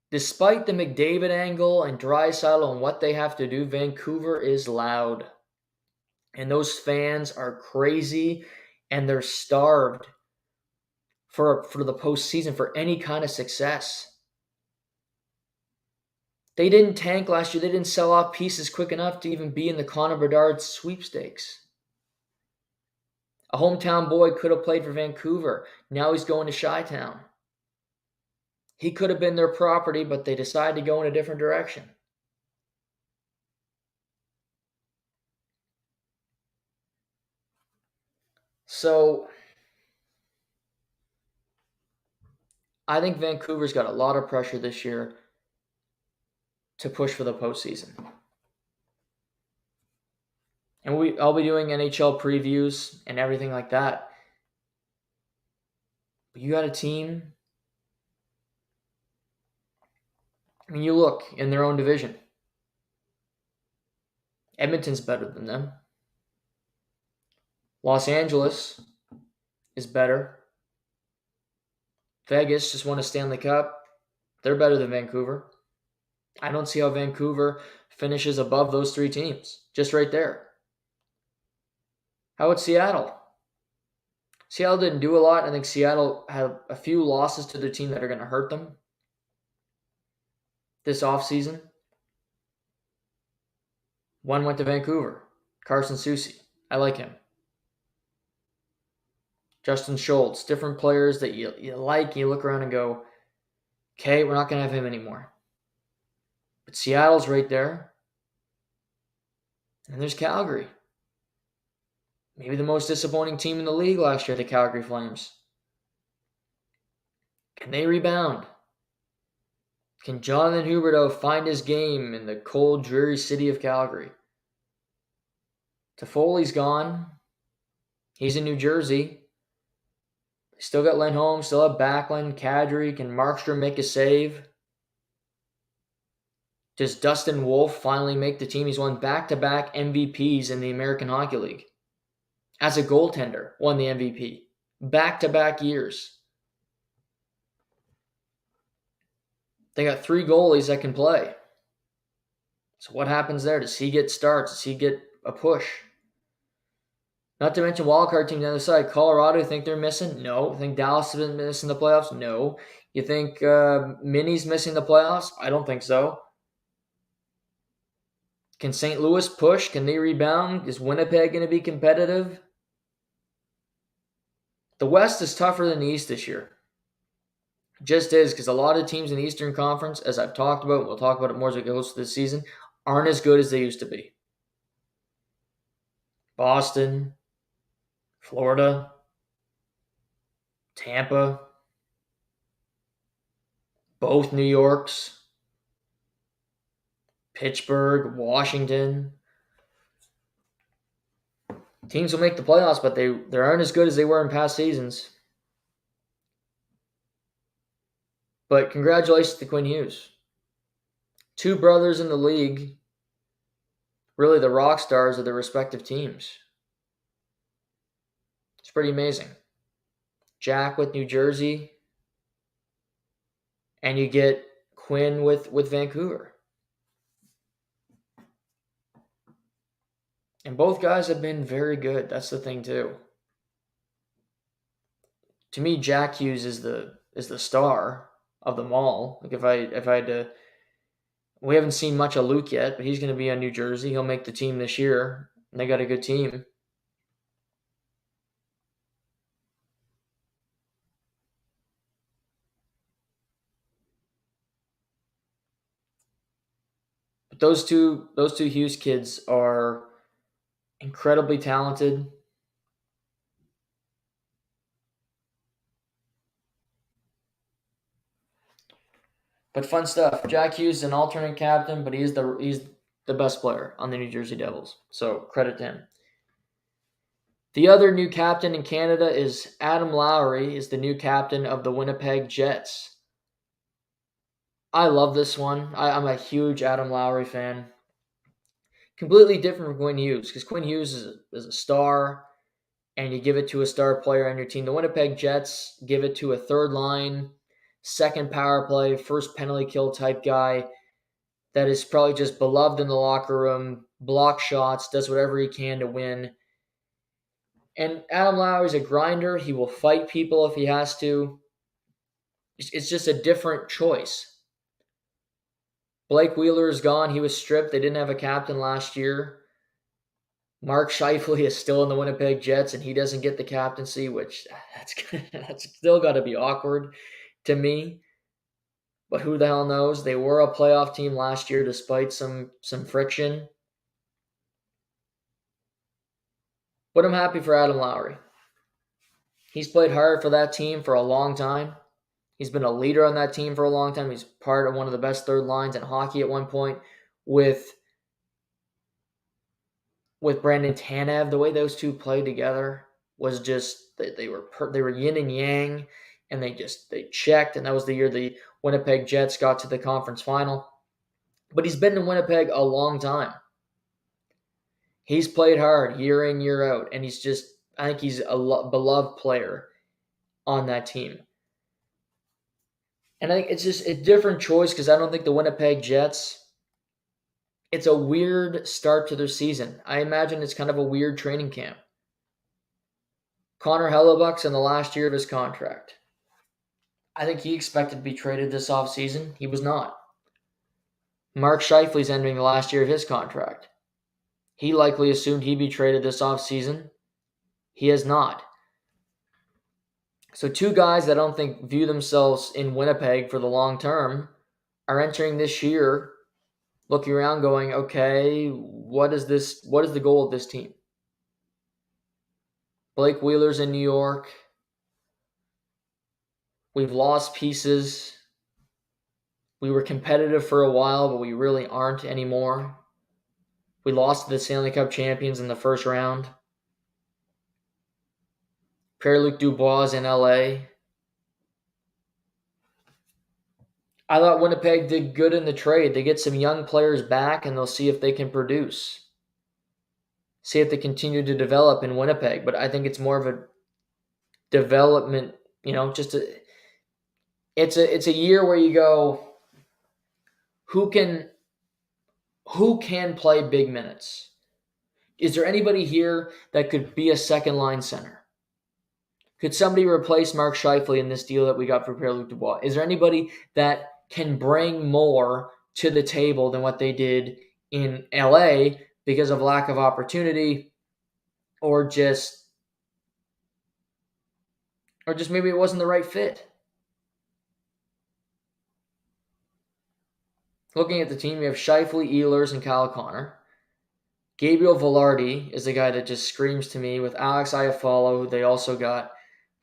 despite the McDavid angle and Draisaitl and what they have to do, Vancouver is loud. And those fans are crazy, and they're starved for the postseason, for any kind of success. They didn't tank last year. They didn't sell off pieces quick enough to even be in the Connor Bedard sweepstakes. A hometown boy could have played for Vancouver. Now he's going to Chi-Town. He could have been their property, but they decided to go in a different direction. So I think Vancouver's got a lot of pressure this year to push for the postseason. And I'll be doing NHL previews and everything like that. But you got a team. I mean, you look in their own division. Edmonton's better than them. Los Angeles is better. Vegas just won a Stanley Cup. They're better than Vancouver. I don't see how Vancouver finishes above those 3 teams. Just right there. How about Seattle? Seattle didn't do a lot. I think Seattle had a few losses to their team that are going to hurt them this offseason. One went to Vancouver. Carson Soucy. I like him. Justin Schultz. Different players that you like. You look around and go, okay, we're not going to have him anymore. But Seattle's right there. And there's Calgary. Maybe the most disappointing team in the league last year, the Calgary Flames. Can they rebound? Can Jonathan Huberdeau find his game in the cold, dreary city of Calgary? Toffoli's gone. He's in New Jersey. They still got Lindholm, still have Backlund, Kadri. Can Markstrom make a save? Does Dustin Wolf finally make the team? He's won back-to-back MVPs in the American Hockey League. As a goaltender, won the MVP. Back-to-back years. They got 3 goalies that can play. So what happens there? Does he get starts? Does he get a push? Not to mention wildcard team on the other side. Colorado, you think they're missing? No. You think Dallas has been missing the playoffs? No. You think Minnie's missing the playoffs? I don't think so. Can St. Louis push? Can they rebound? Is Winnipeg going to be competitive? The West is tougher than the East this year. Just is, because a lot of teams in the Eastern Conference, as I've talked about, we'll talk about it more as we go through this season, aren't as good as they used to be. Boston, Florida, Tampa, both New Yorks, Pittsburgh, Washington. Teams will make the playoffs, but they aren't as good as they were in past seasons. But congratulations to Quinn Hughes. 2 brothers in the league, really the rock stars of their respective teams. It's pretty amazing. Jack with New Jersey, and you get Quinn with Vancouver. And both guys have been very good. That's the thing too. To me, Jack Hughes is the star of them all. Like if I had to, we haven't seen much of Luke yet, but he's going to be on New Jersey. He'll make the team this year, and they got a good team. But those two Hughes kids are incredibly talented. But fun stuff. Jack Hughes is an alternate captain, but he's the best player on the New Jersey Devils. So credit to him. The other new captain in Canada is Adam Lowry, is the new captain of the Winnipeg Jets. I love this one. I'm a huge Adam Lowry fan. Completely different from Quinn Hughes, because Quinn Hughes is a star, and you give it to a star player on your team. The Winnipeg Jets give it to a third line, second power play, first penalty kill type guy that is probably just beloved in the locker room, blocks shots, does whatever he can to win. And Adam Lowry's a grinder. He will fight people if he has to. It's just a different choice. Blake Wheeler is gone. He was stripped. They didn't have a captain last year. Mark Scheifele is still in the Winnipeg Jets, and he doesn't get the captaincy, which that's still got to be awkward to me. But who the hell knows? They were a playoff team last year despite some friction. But I'm happy for Adam Lowry. He's played hard for that team for a long time. He's been a leader on that team for a long time. He's part of one of the best third lines in hockey at one point with Brandon Tanev. The way those two played together was just they were yin and yang, and they checked. And that was the year the Winnipeg Jets got to the conference final. But he's been in Winnipeg a long time. He's played hard year in, year out, and I think he's a beloved player on that team. And I think it's just a different choice because I don't think the Winnipeg Jets, it's a weird start to their season. I imagine it's kind of a weird training camp. Connor Hellebuck's in the last year of his contract. I think he expected to be traded this offseason. He was not. Mark Scheifele's entering the last year of his contract. He likely assumed he'd be traded this offseason. He has not. So two guys that I don't think view themselves in Winnipeg for the long term are entering this year looking around going, okay, what is the goal of this team? Blake Wheeler's in New York. We've lost pieces. We were competitive for a while, but we really aren't anymore. We lost to the Stanley Cup champions in the first round. Pierre-Luc Dubois is in LA. I thought Winnipeg did good in the trade. They get some young players back, and they'll see if they can produce. See if they continue to develop in Winnipeg. But I think it's more of a development, it's a year where you go, who can play big minutes? Is there anybody here that could be a second line center? Could somebody replace Mark Scheifele in this deal that we got for Pierre-Luc Dubois? Is there anybody that can bring more to the table than what they did in LA because of lack of opportunity or just maybe it wasn't the right fit? Looking at the team, you have Scheifele, Ehlers, and Kyle Connor. Gabriel Velarde is the guy that just screams to me with Alex Iafallo, who they also got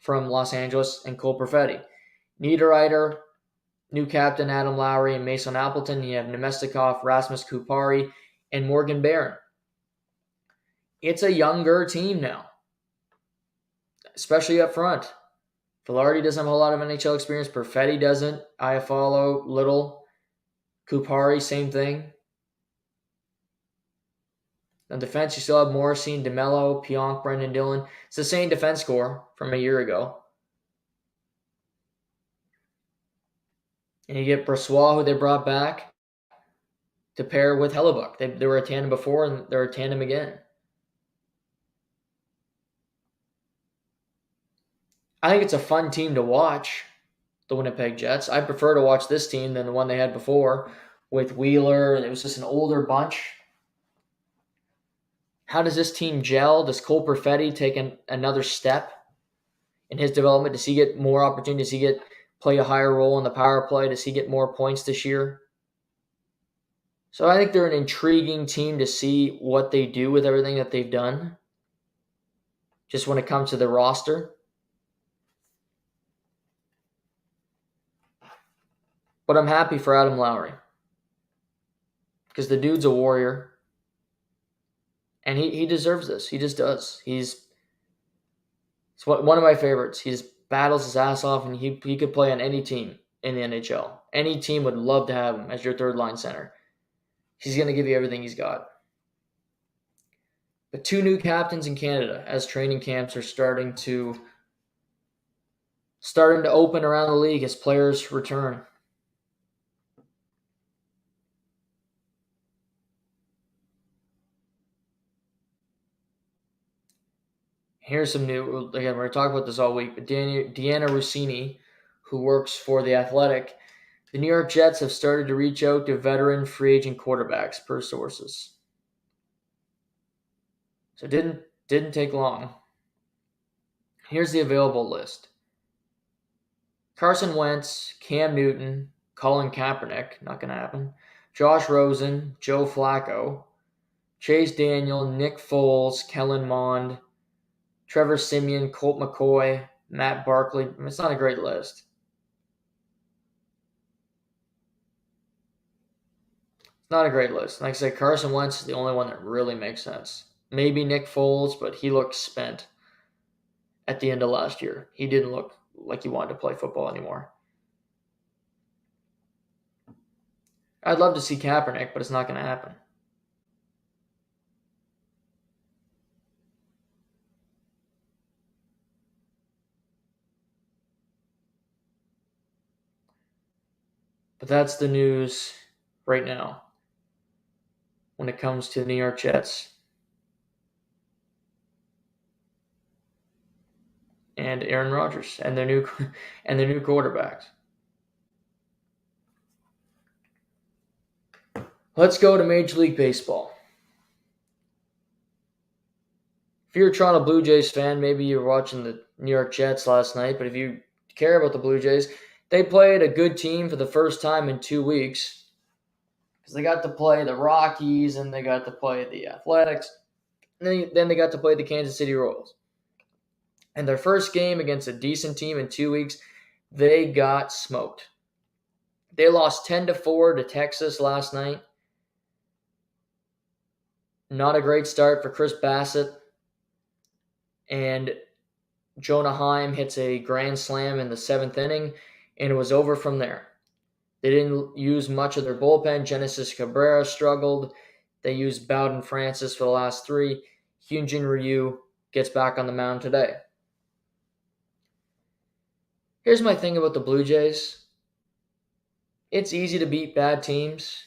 from Los Angeles, and Cole Perfetti. Niederreiter, new captain Adam Lowry, and Mason Appleton. You have Nemestikov, Rasmus Kupari, and Morgan Barron. It's a younger team now, especially up front. Velarde doesn't have a lot of NHL experience. Perfetti doesn't. Iafallo, little. Kupari, same thing. On defense, you still have Morrissey, DeMello, Pionk, Brendan Dillon. It's the same defense core from a year ago. And you get Brossoit, who they brought back to pair with Hellebuck. They were a tandem before, and they're a tandem again. I think it's a fun team to watch, the Winnipeg Jets. I prefer to watch this team than the one they had before with Wheeler. It was just an older bunch. How does this team gel? Does Cole Perfetti take another step in his development? Does he get more opportunities? Does he play a higher role in the power play? Does he get more points this year? So I think they're an intriguing team to see what they do with everything that they've done. Just when it comes to the roster. But I'm happy for Adam Lowry. Because the dude's a warrior. And he deserves this. He just does. He's one of my favorites. He just battles his ass off, and he could play on any team in the NHL. Any team would love to have him as your third line center. He's going to give you everything he's got. But 2 new captains in Canada as training camps are starting to open around the league as players return. Here's some new, again, we're going to talk about this all week, but Deanna Rossini, who works for The Athletic, the New York Jets have started to reach out to veteran free agent quarterbacks, per sources. So it didn't take long. Here's the available list. Carson Wentz, Cam Newton, Colin Kaepernick, not going to happen, Josh Rosen, Joe Flacco, Chase Daniel, Nick Foles, Kellen Mond, Trevor Siemian, Colt McCoy, Matt Barkley. It's not a great list. It's not a great list. Like I said, Carson Wentz is the only one that really makes sense. Maybe Nick Foles, but he looked spent at the end of last year. He didn't look like he wanted to play football anymore. I'd love to see Kaepernick, but it's not going to happen. But that's the news right now when it comes to the New York Jets and Aaron Rodgers and their new quarterbacks. Let's go to Major League Baseball. If you're a Toronto Blue Jays fan, maybe you were watching the New York Jets last night, but if you care about the Blue Jays, they played a good team for the first time in 2 weeks because they got to play the Rockies and they got to play the Athletics, and then they got to play the Kansas City Royals. And their first game against a decent team in 2 weeks, they got smoked. They lost 10-4 to Texas last night. Not a great start for Chris Bassett. And Jonah Heim hits a grand slam in the 7th inning, and it was over from there. They didn't use much of their bullpen. Genesis Cabrera struggled. They used Bowden Francis for the last 3. Hyunjin Ryu gets back on the mound today. Here's my thing about the Blue Jays. It's easy to beat bad teams.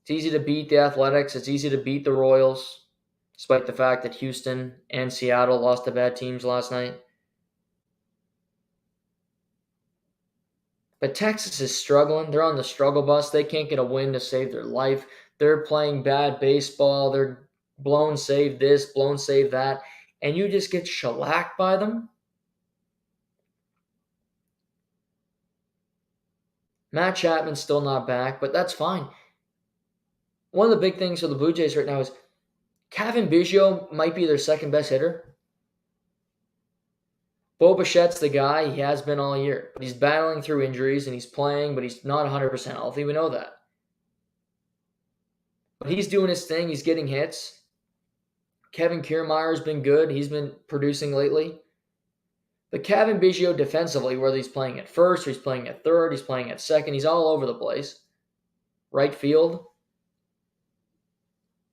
It's easy to beat the Athletics. It's easy to beat the Royals, despite the fact that Houston and Seattle lost to bad teams last night. But Texas is struggling. They're on the struggle bus. They can't get a win to save their life. They're playing bad baseball. They're blown save this, blown save that. And you just get shellacked by them? Matt Chapman's still not back, but that's fine. One of the big things for the Blue Jays right now is Kevin Biggio might be their second best hitter. Bo Bichette's the guy. He has been all year. But he's battling through injuries and he's playing, but he's not 100% healthy. We know that. But he's doing his thing. He's getting hits. Kevin Kiermaier's been good. He's been producing lately. But Kevin Biggio defensively, whether he's playing at first or he's playing at third, he's playing at second, he's all over the place. Right field.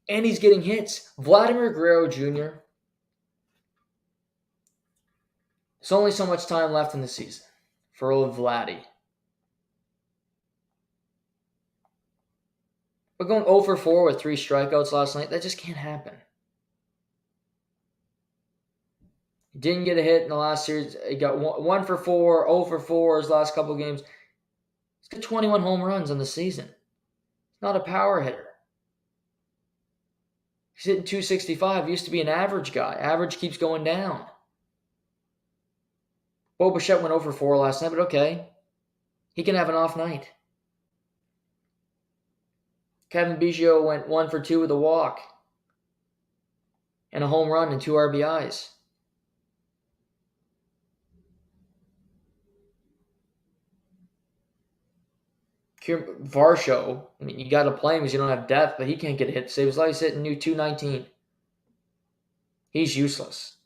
And he's getting hits. Vladimir Guerrero Jr. There's only so much time left in the season for old Vladdy. But going 0 for 4 with 3 strikeouts last night, that just can't happen. He didn't get a hit in the last series. He got 1 for 4, 0 for 4 his last couple games. He's got 21 home runs in the season. He's not a power hitter. He's hitting 265. He used to be an average guy. Average keeps going down. Bo Bichette went 0 for 4 last night, but okay. He can have an off night. Kevin Biggio went 1 for 2 with a walk and a home run and 2 RBIs. Varsho, I mean, you got to play him because you don't have depth, but he can't get a hit to save his life. He's hitting new 219. He's useless.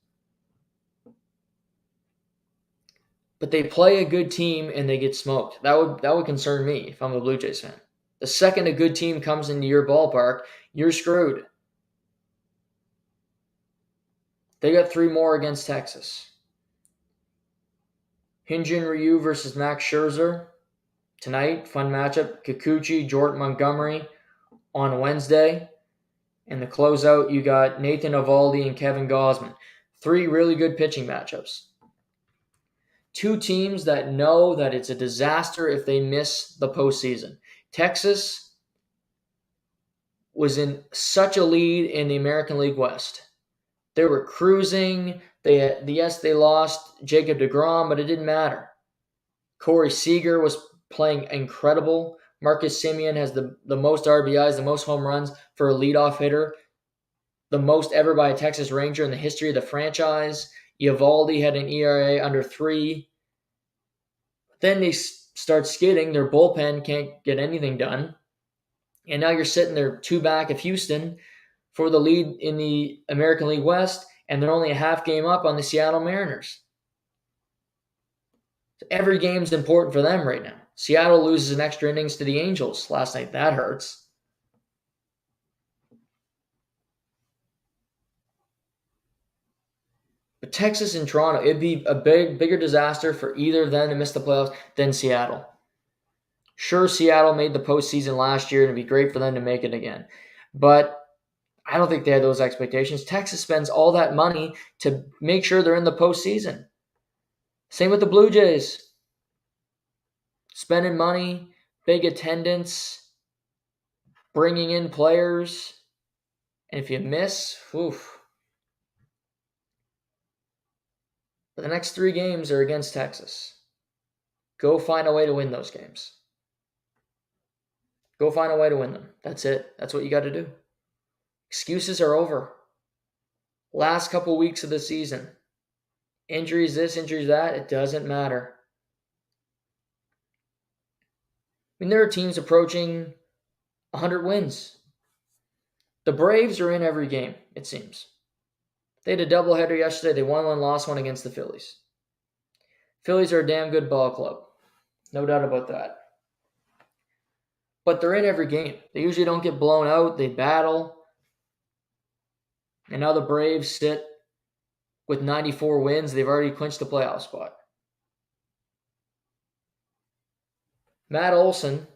But they play a good team and they get smoked. That would concern me if I'm a Blue Jays fan. The second a good team comes into your ballpark, you're screwed. They got 3 more against Texas. Hyun-Jin Ryu versus Max Scherzer tonight. Fun matchup. Kikuchi, Jordan Montgomery on Wednesday. And the closeout, you got Nathan Eovaldi and Kevin Gausman. 3 really good pitching matchups. 2 teams that know that it's a disaster if they miss the postseason. Texas was in such a lead in the American League West. They were cruising. They lost Jacob deGrom, but it didn't matter. Corey Seager was playing incredible. Marcus Semien has the most RBIs, the most home runs for a leadoff hitter, the most ever by a Texas Ranger in the history of the franchise. Eovaldi had an ERA under 3. Then they start skidding. Their bullpen can't get anything done. And now you're sitting there 2 back of Houston for the lead in the American League West, and they're only a half game up on the Seattle Mariners. Every game's important for them right now. Seattle loses in extra innings to the Angels last night. That hurts. But Texas and Toronto, it'd be a bigger disaster for either of them to miss the playoffs than Seattle. Sure, Seattle made the postseason last year, and it'd be great for them to make it again. But I don't think they had those expectations. Texas spends all that money to make sure they're in the postseason. Same with the Blue Jays. Spending money, big attendance, bringing in players. And if you miss, oof. But the next 3 games are against Texas. Go find a way to win those games. Go find a way to win them. That's it. That's what you got to do. Excuses are over. Last couple weeks of the season. Injuries this, injuries that, it doesn't matter. I mean, there are teams approaching 100 wins. The Braves are in every game, it seems. They had a doubleheader yesterday. They won 1, lost 1 against the Phillies. Phillies are a damn good ball club. No doubt about that. But they're in every game. They usually don't get blown out. They battle. And now the Braves sit with 94 wins. They've already clinched the playoff spot. Matt Olson,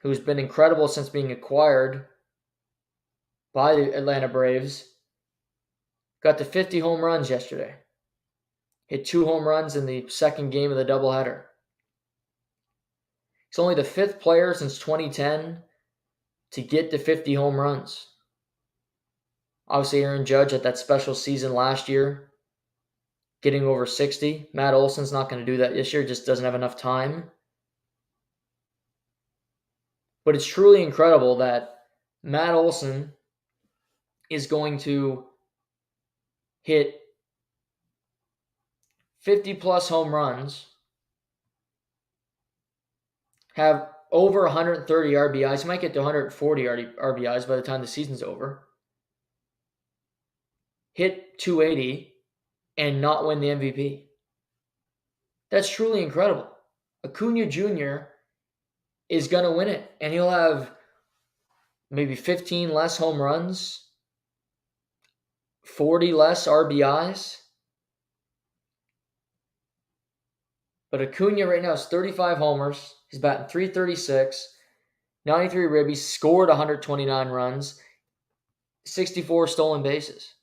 who's been incredible since being acquired by the Atlanta Braves, got to 50 home runs yesterday. Hit 2 home runs in the second game of the doubleheader. He's only the 5th player since 2010 to get to 50 home runs. Obviously, Aaron Judge had that special season last year, getting over 60. Matt Olson's not going to do that this year, just doesn't have enough time. But it's truly incredible that Matt Olson is going to hit 50-plus home runs, have over 130 RBIs. He might get to 140 RBIs by the time the season's over. Hit 280 and not win the MVP. That's truly incredible. Acuna Jr. is going to win it, and he'll have maybe 15 less home runs, 40 less RBIs. But Acuna right now is 35 homers. He's batting .336, 93 ribbies, scored 129 runs, 64 stolen bases.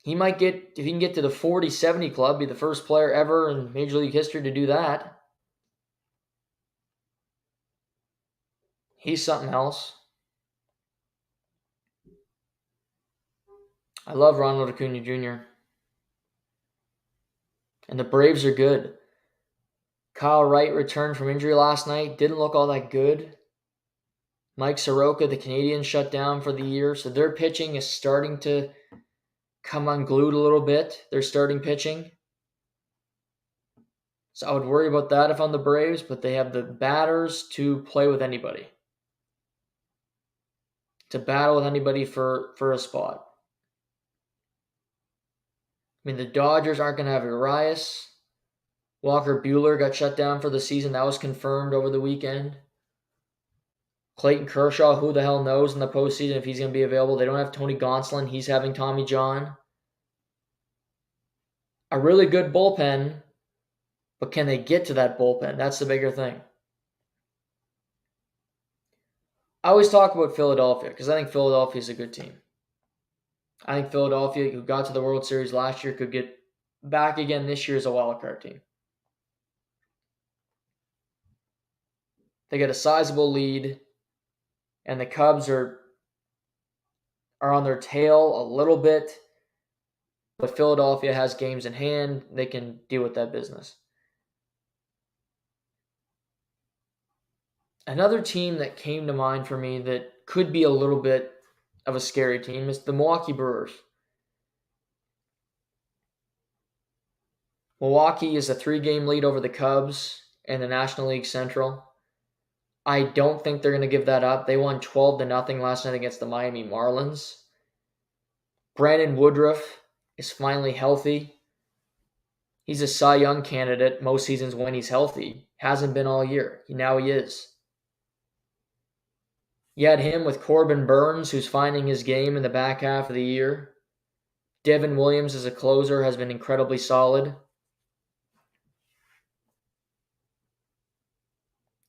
He might get, if he can get to the 40-70 club, be the first player ever in Major League history to do that. He's something else. I love Ronald Acuna Jr. And the Braves are good. Kyle Wright returned from injury last night. Didn't look all that good. Mike Soroka, the Canadians, shut down for the year. So their pitching is starting to come unglued a little bit. Their starting pitching. So I would worry about that if I'm the Braves, but they have the batters to play with anybody. To battle with anybody for a spot. I mean, the Dodgers aren't going to have Urias. Walker Buehler got shut down for the season. That was confirmed over the weekend. Clayton Kershaw, who the hell knows in the postseason if he's going to be available. They don't have Tony Gonsolin. He's having Tommy John. A really good bullpen, but can they get to that bullpen? That's the bigger thing. I always talk about Philadelphia because I think Philadelphia is a good team. I think Philadelphia, who got to the World Series last year, could get back again this year as a wild card team. They get a sizable lead, and the Cubs are on their tail a little bit, but Philadelphia has games in hand. They can deal with that business. Another team that came to mind for me that could be a little bit of a scary team is the Milwaukee Brewers. Milwaukee is a 3-game lead over the Cubs in the National League Central. I don't think they're going to give that up. They won 12-0 last night against the Miami Marlins. Brandon Woodruff is finally healthy. He's a Cy Young candidate most seasons when he's healthy. Hasn't been all year. Now he is. You had him with Corbin Burns, who's finding his game in the back half of the year. Devin Williams as a closer has been incredibly solid.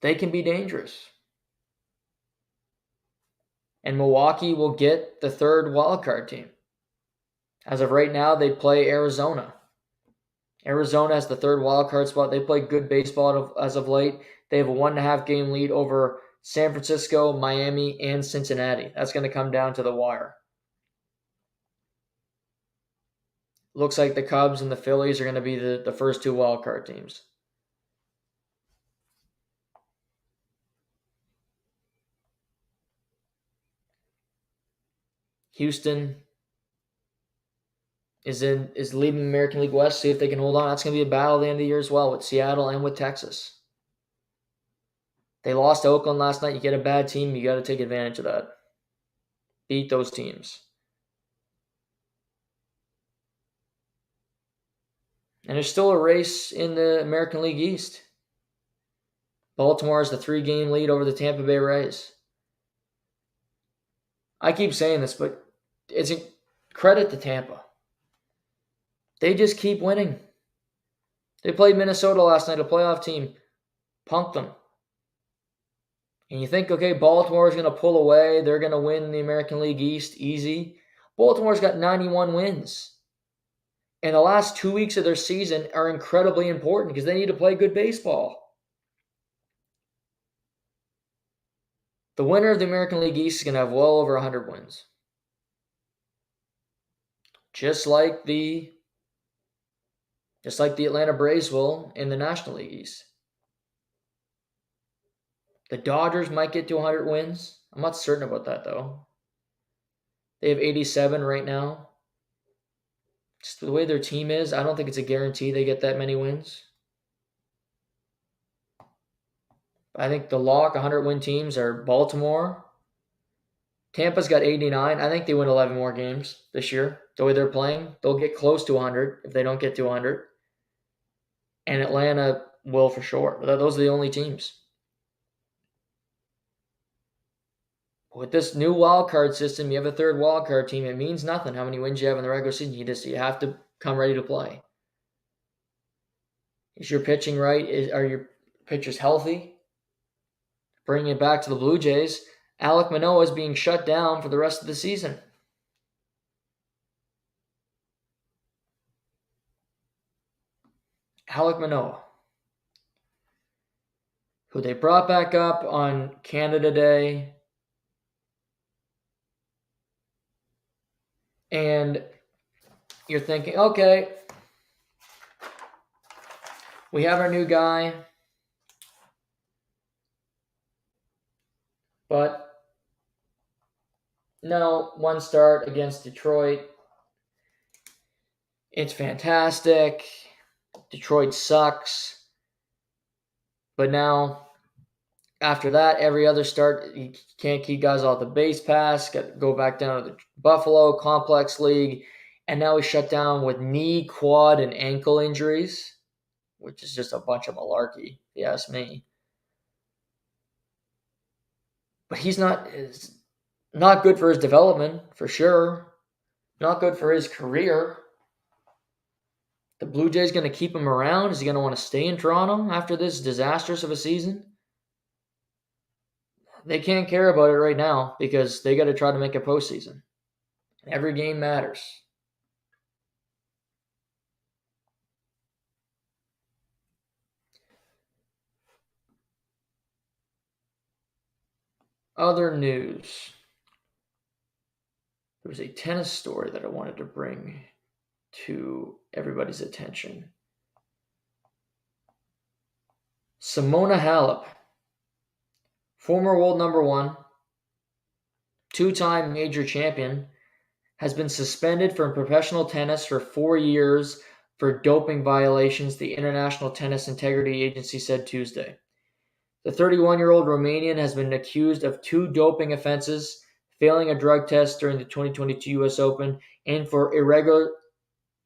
They can be dangerous. And Milwaukee will get the third wildcard team. As of right now, they play Arizona. Arizona has the third wildcard spot. They play good baseball as of late. They have a 1.5 game lead over San Francisco, Miami, and Cincinnati. That's going to come down to the wire. Looks like the Cubs and the Phillies are going to be the first two wildcard teams. Houston is leading the American League West. See if they can hold on. That's going to be a battle at the end of the year as well with Seattle and with Texas. They lost to Oakland last night. You get a bad team, you got to take advantage of that. Beat those teams. And there's still a race in the American League East. Baltimore has the 3-game lead over the Tampa Bay Rays. I keep saying this, but it's a credit to Tampa. They just keep winning. They played Minnesota last night, a playoff team. Punked them. And you think, okay, Baltimore's going to pull away. They're going to win the American League East easy. Baltimore's got 91 wins. And the last 2 weeks of their season are incredibly important because they need to play good baseball. The winner of the American League East is going to have well over 100 wins. Just like the Atlanta Braves will in the National League East. The Dodgers might get to 100 wins. I'm not certain about that, though. They have 87 right now. Just the way their team is, I don't think it's a guarantee they get that many wins. I think the lock 100-win teams are Baltimore. Tampa's got 89. I think they win 11 more games this year. The way they're playing, they'll get close to 100 if they don't get to 100. And Atlanta will for sure. But those are the only teams. With this new wildcard system, you have a third wildcard team. It means nothing how many wins you have in the regular season. You have to come ready to play. Is your pitching right? Are your pitchers healthy? Bringing it back to the Blue Jays, Alek Manoah is being shut down for the rest of the season. Alec Manoa, who they brought back up on Canada Day. And you're thinking, okay, we have our new guy, but no, one start against Detroit. It's fantastic. Detroit sucks. But now, after that, every other start, you can't keep guys off the base pass, got to go back down to the Buffalo Complex League, and now he's shut down with knee, quad, and ankle injuries, which is just a bunch of malarkey, if you ask me. But he's not good for his development, for sure. Not good for his career. The Blue Jays going to keep him around? Is he going to want to stay in Toronto after this disastrous of a season? They can't care about it right now because they got to try to make a postseason. Every game matters. Other news. There was a tennis story that I wanted to bring to everybody's attention. Simona Halep, former world number one, two-time major champion, has been suspended from professional tennis for 4 years for doping violations, the International Tennis Integrity Agency said Tuesday. The 31-year-old Romanian has been accused of 2 doping offenses, failing a drug test during the 2022 U.S. Open, and for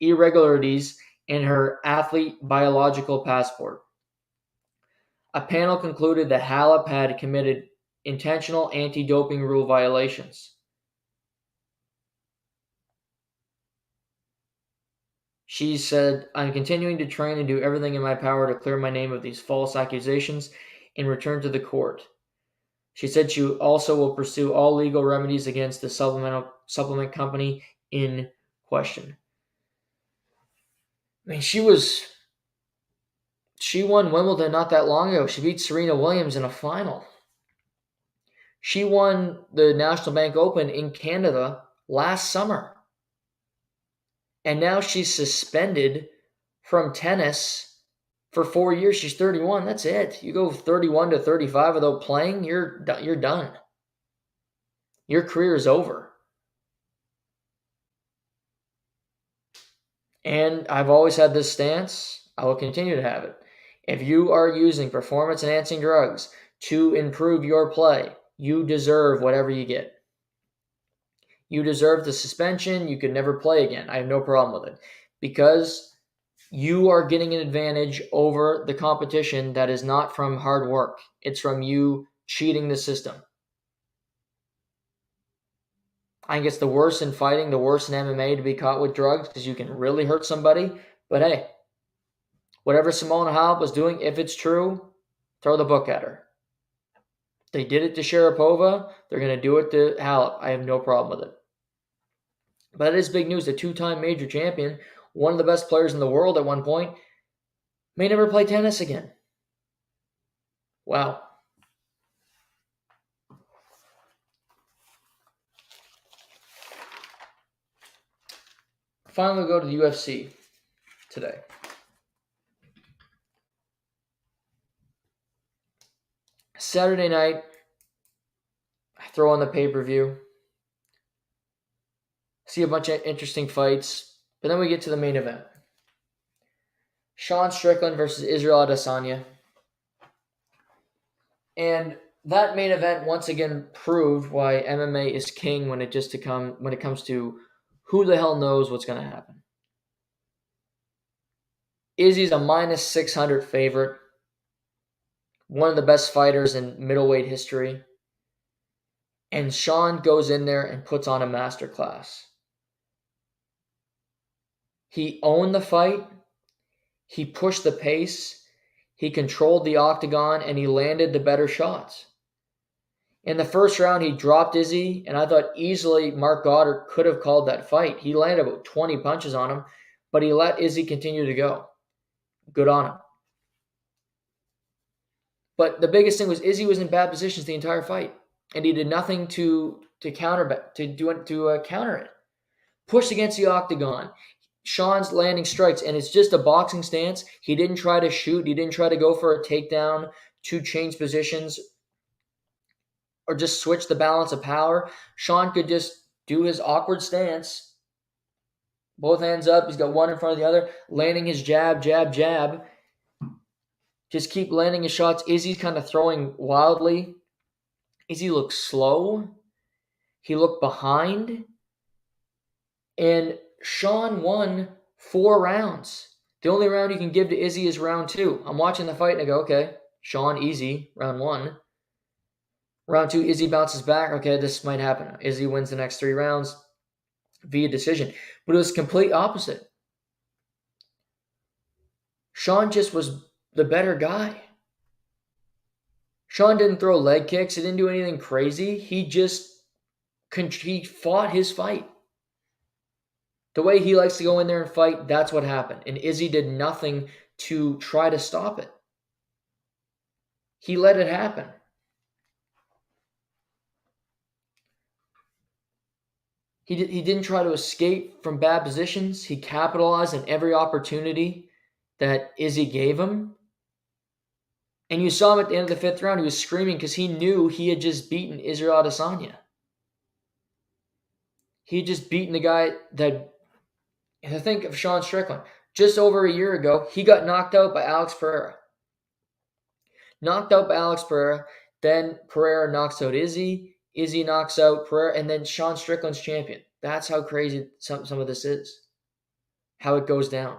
irregularities in her athlete biological passport. A panel concluded that Halep had committed intentional anti-doping rule violations. She said, "I'm continuing to train and do everything in my power to clear my name of these false accusations and return to the court." She said she also will pursue all legal remedies against the supplement company in question. I mean, she won Wimbledon not that long ago. She beat Serena Williams in a final. She won the National Bank Open in Canada last summer. And now she's suspended from tennis for 4 years. She's 31. That's it. You go 31 to 35 without playing, you're done. Your career is over. And I've always had this stance. I will continue to have it. If you are using performance-enhancing drugs to improve your play, you deserve whatever you get. You deserve the suspension. You could never play again. I have no problem with it. Because you are getting an advantage over the competition that is not from hard work. It's from you cheating the system. I think it's the worst in fighting, the worst in MMA to be caught with drugs because you can really hurt somebody. But hey, whatever Simona Halep was doing, if it's true, throw the book at her. They did it to Sharapova. They're going to do it to Halep. I have no problem with it. But it is big news. The two-time major champion, one of the best players in the world at one point, may never play tennis again. Wow. Finally, we'll go to the UFC today. Saturday night, I throw on the pay-per-view. See a bunch of interesting fights. But then we get to the main event. Sean Strickland versus Israel Adesanya. And that main event once again proved why MMA is king when it comes to who the hell knows what's going to happen. Izzy's a minus 600 favorite. One of the best fighters in middleweight history. And Sean goes in there and puts on a masterclass. He owned the fight. He pushed the pace. He controlled the octagon, and he landed the better shots. In the first round, he dropped Izzy, and I thought easily Mark Goddard could have called that fight. He landed about 20 punches on him, but he let Izzy continue to go. Good on him. But the biggest thing was Izzy was in bad positions the entire fight, and he did nothing to counter it. Pushed against the octagon. Sean's landing strikes, and it's just a boxing stance. He didn't try to shoot. He didn't try to go for a takedown to change positions or just switch the balance of power. Sean could just do his awkward stance, both hands up. He's got one in front of the other, landing his jab, jab, jab. Just keep landing his shots. Izzy's kind of throwing wildly. Izzy looked slow. He looked behind. And Sean won 4 rounds. The only round you can give to Izzy is round 2. I'm watching the fight and I go, okay, Sean, easy, round 1. Round 2, Izzy bounces back. Okay, this might happen. Izzy wins the next 3 rounds via decision. But it was complete opposite. Sean just was the better guy. Sean didn't throw leg kicks. He didn't do anything crazy. He fought his fight. The way he likes to go in there and fight, that's what happened. And Izzy did nothing to try to stop it. He let it happen. He didn't try to escape from bad positions. He capitalized on every opportunity that Izzy gave him. And you saw him at the end of the 5th round. He was screaming because he knew he had just beaten Israel Adesanya. He had just beaten the guy that... And think of Sean Strickland. Just over a year ago, he got knocked out by Alex Pereira. Then Pereira knocks out Izzy. Izzy knocks out Pereira, and then Sean Strickland's champion. That's how crazy some of this is. How it goes down.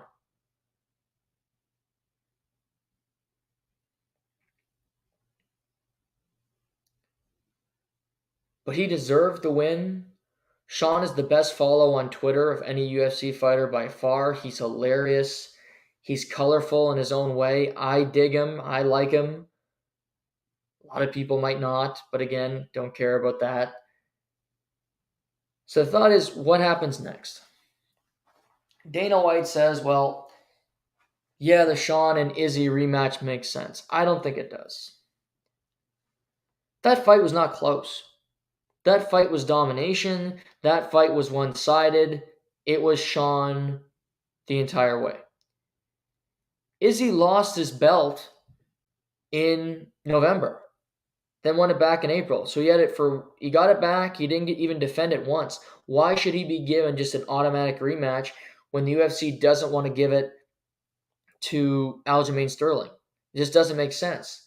But he deserved the win. Sean is the best follow on Twitter of any UFC fighter by far. He's hilarious. He's colorful in his own way. I dig him. I like him. A lot of people might not, but again, don't care about that. So the thought is, what happens next? Dana White says, well, yeah, the Sean and Izzy rematch makes sense. I don't think it does. That fight was not close. That fight was domination. That fight was one-sided. It was Sean the entire way. Izzy lost his belt in November, then won it back in April. So he got it back. He didn't even defend it once. Why should he be given just an automatic rematch when the UFC doesn't want to give it to Aljamain Sterling? It just doesn't make sense.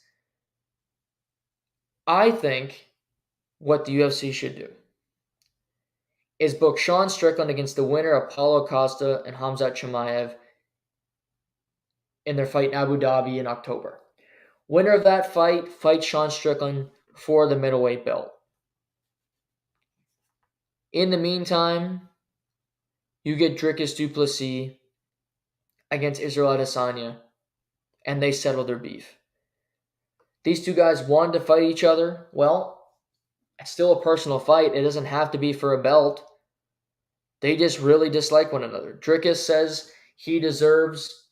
I think what the UFC should do is book Sean Strickland against the winner of Paulo Costa and Khamzat Chimaev in their fight in Abu Dhabi in October. Winner of that fight fights Sean Strickland for the middleweight belt. In the meantime, you get Dricus du Plessis against Israel Adesanya, and they settle their beef. These two guys wanted to fight each other. Well, it's still a personal fight. It doesn't have to be for a belt. They just really dislike one another. Dricus says he deserves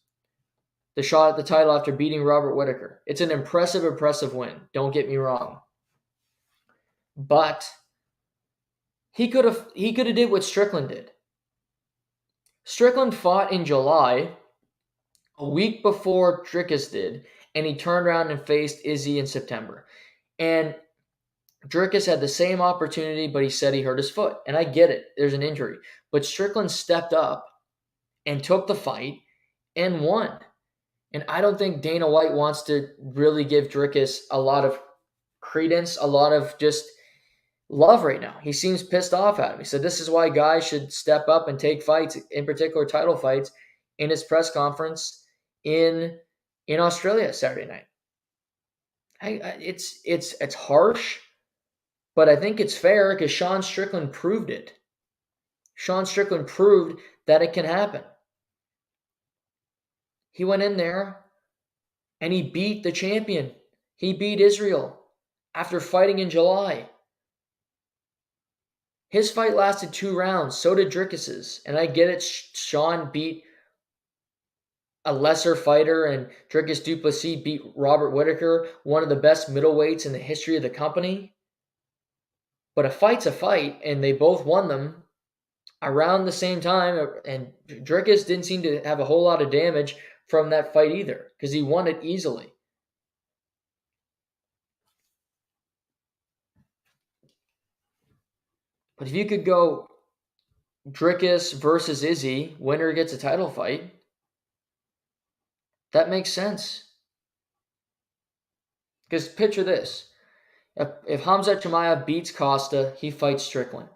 the shot at the title after beating Robert Whittaker. It's an impressive win. Don't get me wrong. But he could have did what Strickland did. Strickland fought in July, a week before Dricus did, and he turned around and faced Izzy in September. And Dricus had the same opportunity, but he said he hurt his foot. And I get it. There's an injury. But Strickland stepped up and took the fight and won. And I don't think Dana White wants to really give Dricus a lot of credence, a lot of just love right now. He seems pissed off at him. He said this is why guys should step up and take fights, in particular title fights, in his press conference in Australia Saturday night. It's harsh, but I think it's fair because Sean Strickland proved it. Sean Strickland proved that it can happen. He went in there and he beat the champion. He beat Israel after fighting in July. His fight lasted 2 rounds. So did Dricus's. And I get it. Sean beat a lesser fighter, and Dricus du Plessis beat Robert Whittaker, one of the best middleweights in the history of the company. But a fight's a fight, and they both won them around the same time, and Dricus didn't seem to have a whole lot of damage from that fight either, because he won it easily. But if you could go Dricus versus Izzy, winner gets a title fight, that makes sense. Because picture this. If Khamzat Chimaev beats Costa, he fights Strickland.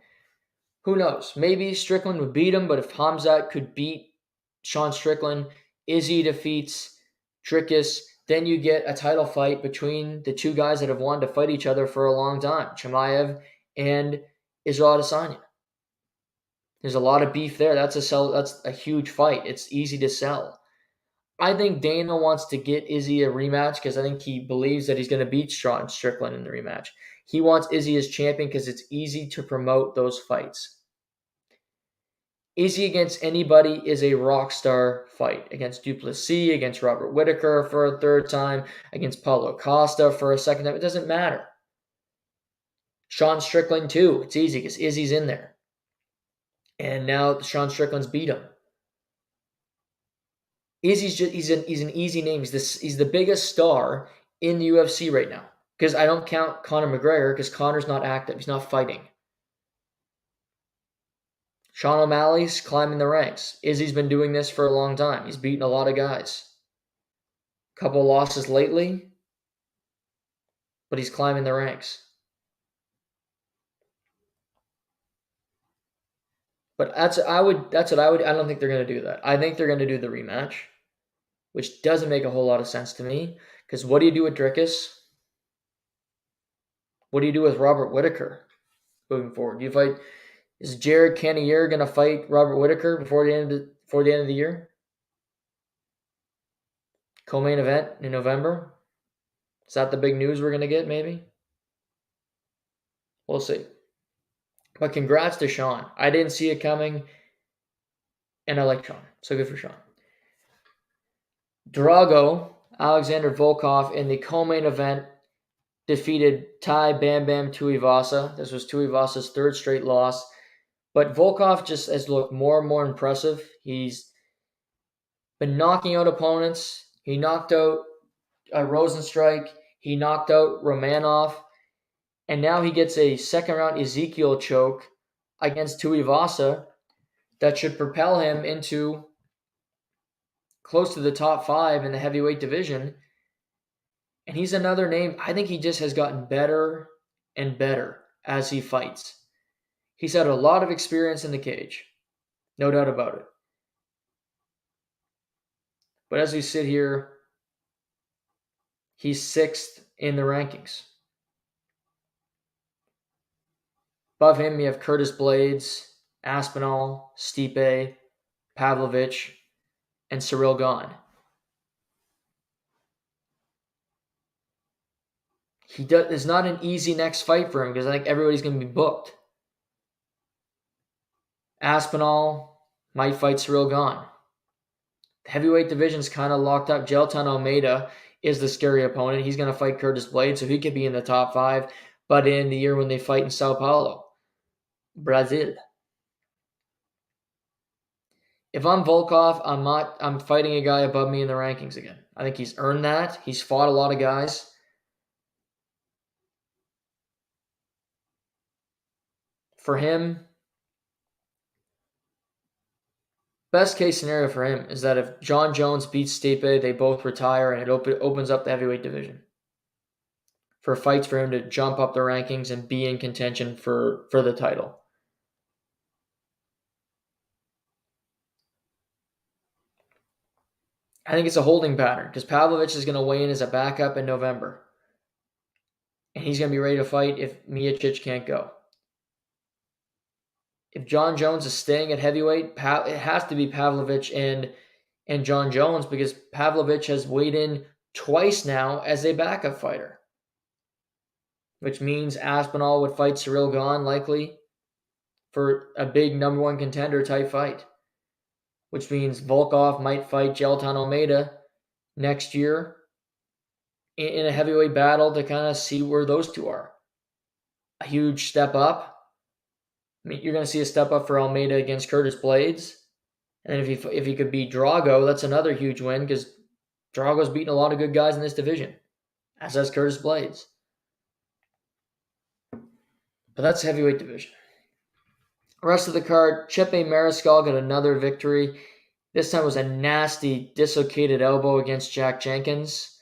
Who knows? Maybe Strickland would beat him, but if Khamzat could beat Sean Strickland, Izzy defeats Dricus, then you get a title fight between the two guys that have wanted to fight each other for a long time, Chimaev and Israel Adesanya. There's a lot of beef there. That's a huge fight. It's easy to sell. I think Dana wants to get Izzy a rematch because I think he believes that he's going to beat Sean Strickland in the rematch. He wants Izzy as champion because it's easy to promote those fights. Izzy against anybody is a rock star fight. Against du Plessis, against Robert Whittaker for a third time, against Paulo Costa for a second time. It doesn't matter. Sean Strickland too. It's easy because Izzy's in there. And now Sean Strickland's beat him. Izzy's just he's an easy name. He's the biggest star in the UFC right now. Because I don't count Conor McGregor because Conor's not active. He's not fighting. Sean O'Malley's climbing the ranks. Izzy's been doing this for a long time. He's beaten a lot of guys. Couple losses lately, but he's climbing the ranks. But that's what I would. I don't think they're going to do that. I think they're going to do the rematch, which doesn't make a whole lot of sense to me. Because what do you do with Dricus? What do you do with Robert Whittaker moving forward? Do you fight? Is Jared Cannonier going to fight Robert Whittaker before the end of the year? Co-main event in November? Is that the big news we're going to get, maybe? We'll see. But congrats to Sean. I didn't see it coming, and I like Sean. So good for Sean. Drago, Alexander Volkov, in the co-main event, defeated Tai Bam Bam Tuivasa. This was Tuivasa's third straight loss. But Volkov just has looked more and more impressive. He's been knocking out opponents. He knocked out Rosenstrike. He knocked out Romanov. And now he gets a second-round Ezekiel choke against Tuivasa that should propel him into close to the top 5 in the heavyweight division. And he's another name. I think he just has gotten better and better as he fights. He's had a lot of experience in the cage. No doubt about it. But as we sit here, he's 6th in the rankings. Above him, you have Curtis Blades, Aspinall, Stipe, Pavlovich, and Cyril Gane. It's not an easy next fight for him because I think everybody's going to be booked. Aspinall might fight Cyril Gane. The heavyweight division's kind of locked up. Gelton Almeida is the scary opponent. He's going to fight Curtis Blades, so he could be in the top 5, but in the year when they fight in Sao Paulo, Brazil. If I'm Volkov, I'm fighting a guy above me in the rankings again. I think he's earned that. He's fought a lot of guys. For him, best case scenario for him is that if John Jones beats Stipe, they both retire and it opens up the heavyweight division for fights for him to jump up the rankings and be in contention for the title. I think it's a holding pattern because Pavlovich is going to weigh in as a backup in November. And he's going to be ready to fight if Miocic can't go. If John Jones is staying at heavyweight, it has to be Pavlovich and John Jones because Pavlovich has weighed in twice now as a backup fighter. Which means Aspinall would fight Cyril Gane likely for a big number 1 contender type fight. which means Volkov might fight Gelton Almeida next year in a heavyweight battle to kind of see where those two are. A huge step up. I mean, you're going to see a step up for Almeida against Curtis Blades. And if he could beat Drago, that's another huge win because Drago's beaten a lot of good guys in this division, as has Curtis Blades. But that's heavyweight division. Rest of the card, Chepe Mariscal got another victory. This time was a nasty dislocated elbow against Jack Jenkins.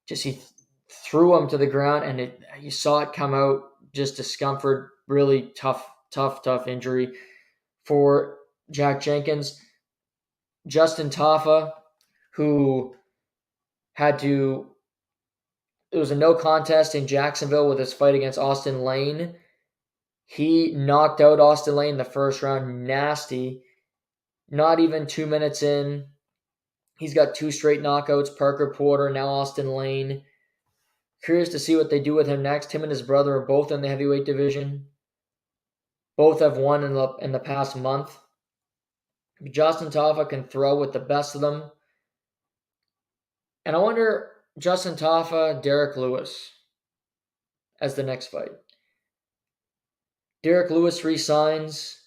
Just he threw him to the ground, and you saw it come out. Just discomfort, really tough injury for Jack Jenkins. Justin Tafa, who it was a no contest in Jacksonville with his fight against Austin Lane. He knocked out Austin Lane in the first round, nasty. Not even 2 minutes in, he's got 2 straight knockouts, Parker Porter, now Austin Lane. Curious to see what they do with him next. Him and his brother are both in the heavyweight division. Both have won in the past month. Justin Tafa can throw with the best of them. And I wonder, Justin Tafa, Derek Lewis as the next fight. Derek Lewis resigns.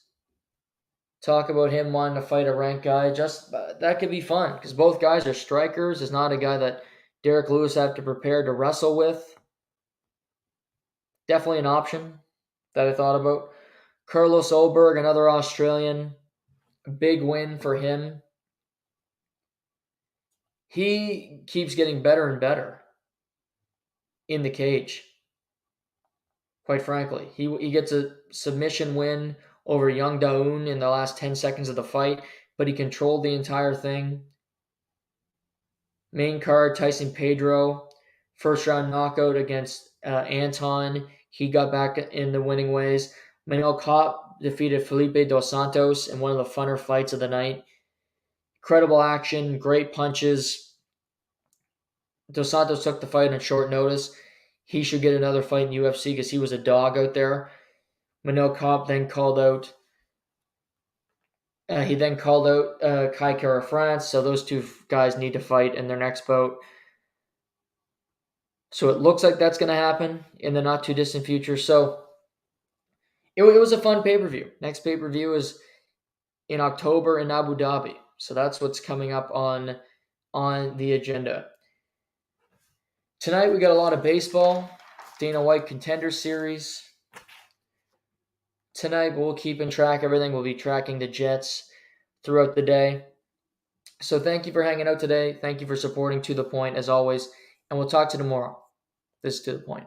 Talk about him wanting to fight a ranked guy. That could be fun because both guys are strikers. It's not a guy that Derek Lewis have to prepare to wrestle with. Definitely an option that I thought about. Carlos Oberg, another Australian. Big win for him. He keeps getting better and better in the cage. Quite frankly, he gets a submission win over Young Daun in the last 10 seconds of the fight, but he controlled the entire thing. Main card, Tyson Pedro, first round knockout against Anton. He got back in the winning ways. Manuel Kopp defeated Felipe Dos Santos in one of the funner fights of the night. Incredible action, great punches. Dos Santos took the fight on short notice. He should get another fight in UFC because he was a dog out there. Manuel Kopp then called out Kai Kara France, so those two guys need to fight in their next bout. So it looks like that's going to happen in the not too distant future. So it was a fun pay-per-view. Next pay-per-view is in October in Abu Dhabi. So that's what's coming up on the agenda. Tonight we got a lot of baseball. Dana White Contender Series. Tonight we'll keep in track everything. We'll be tracking the Jets throughout the day. So thank you for hanging out today. Thank you for supporting To The Point as always. And we'll talk to you tomorrow. This is To The Point.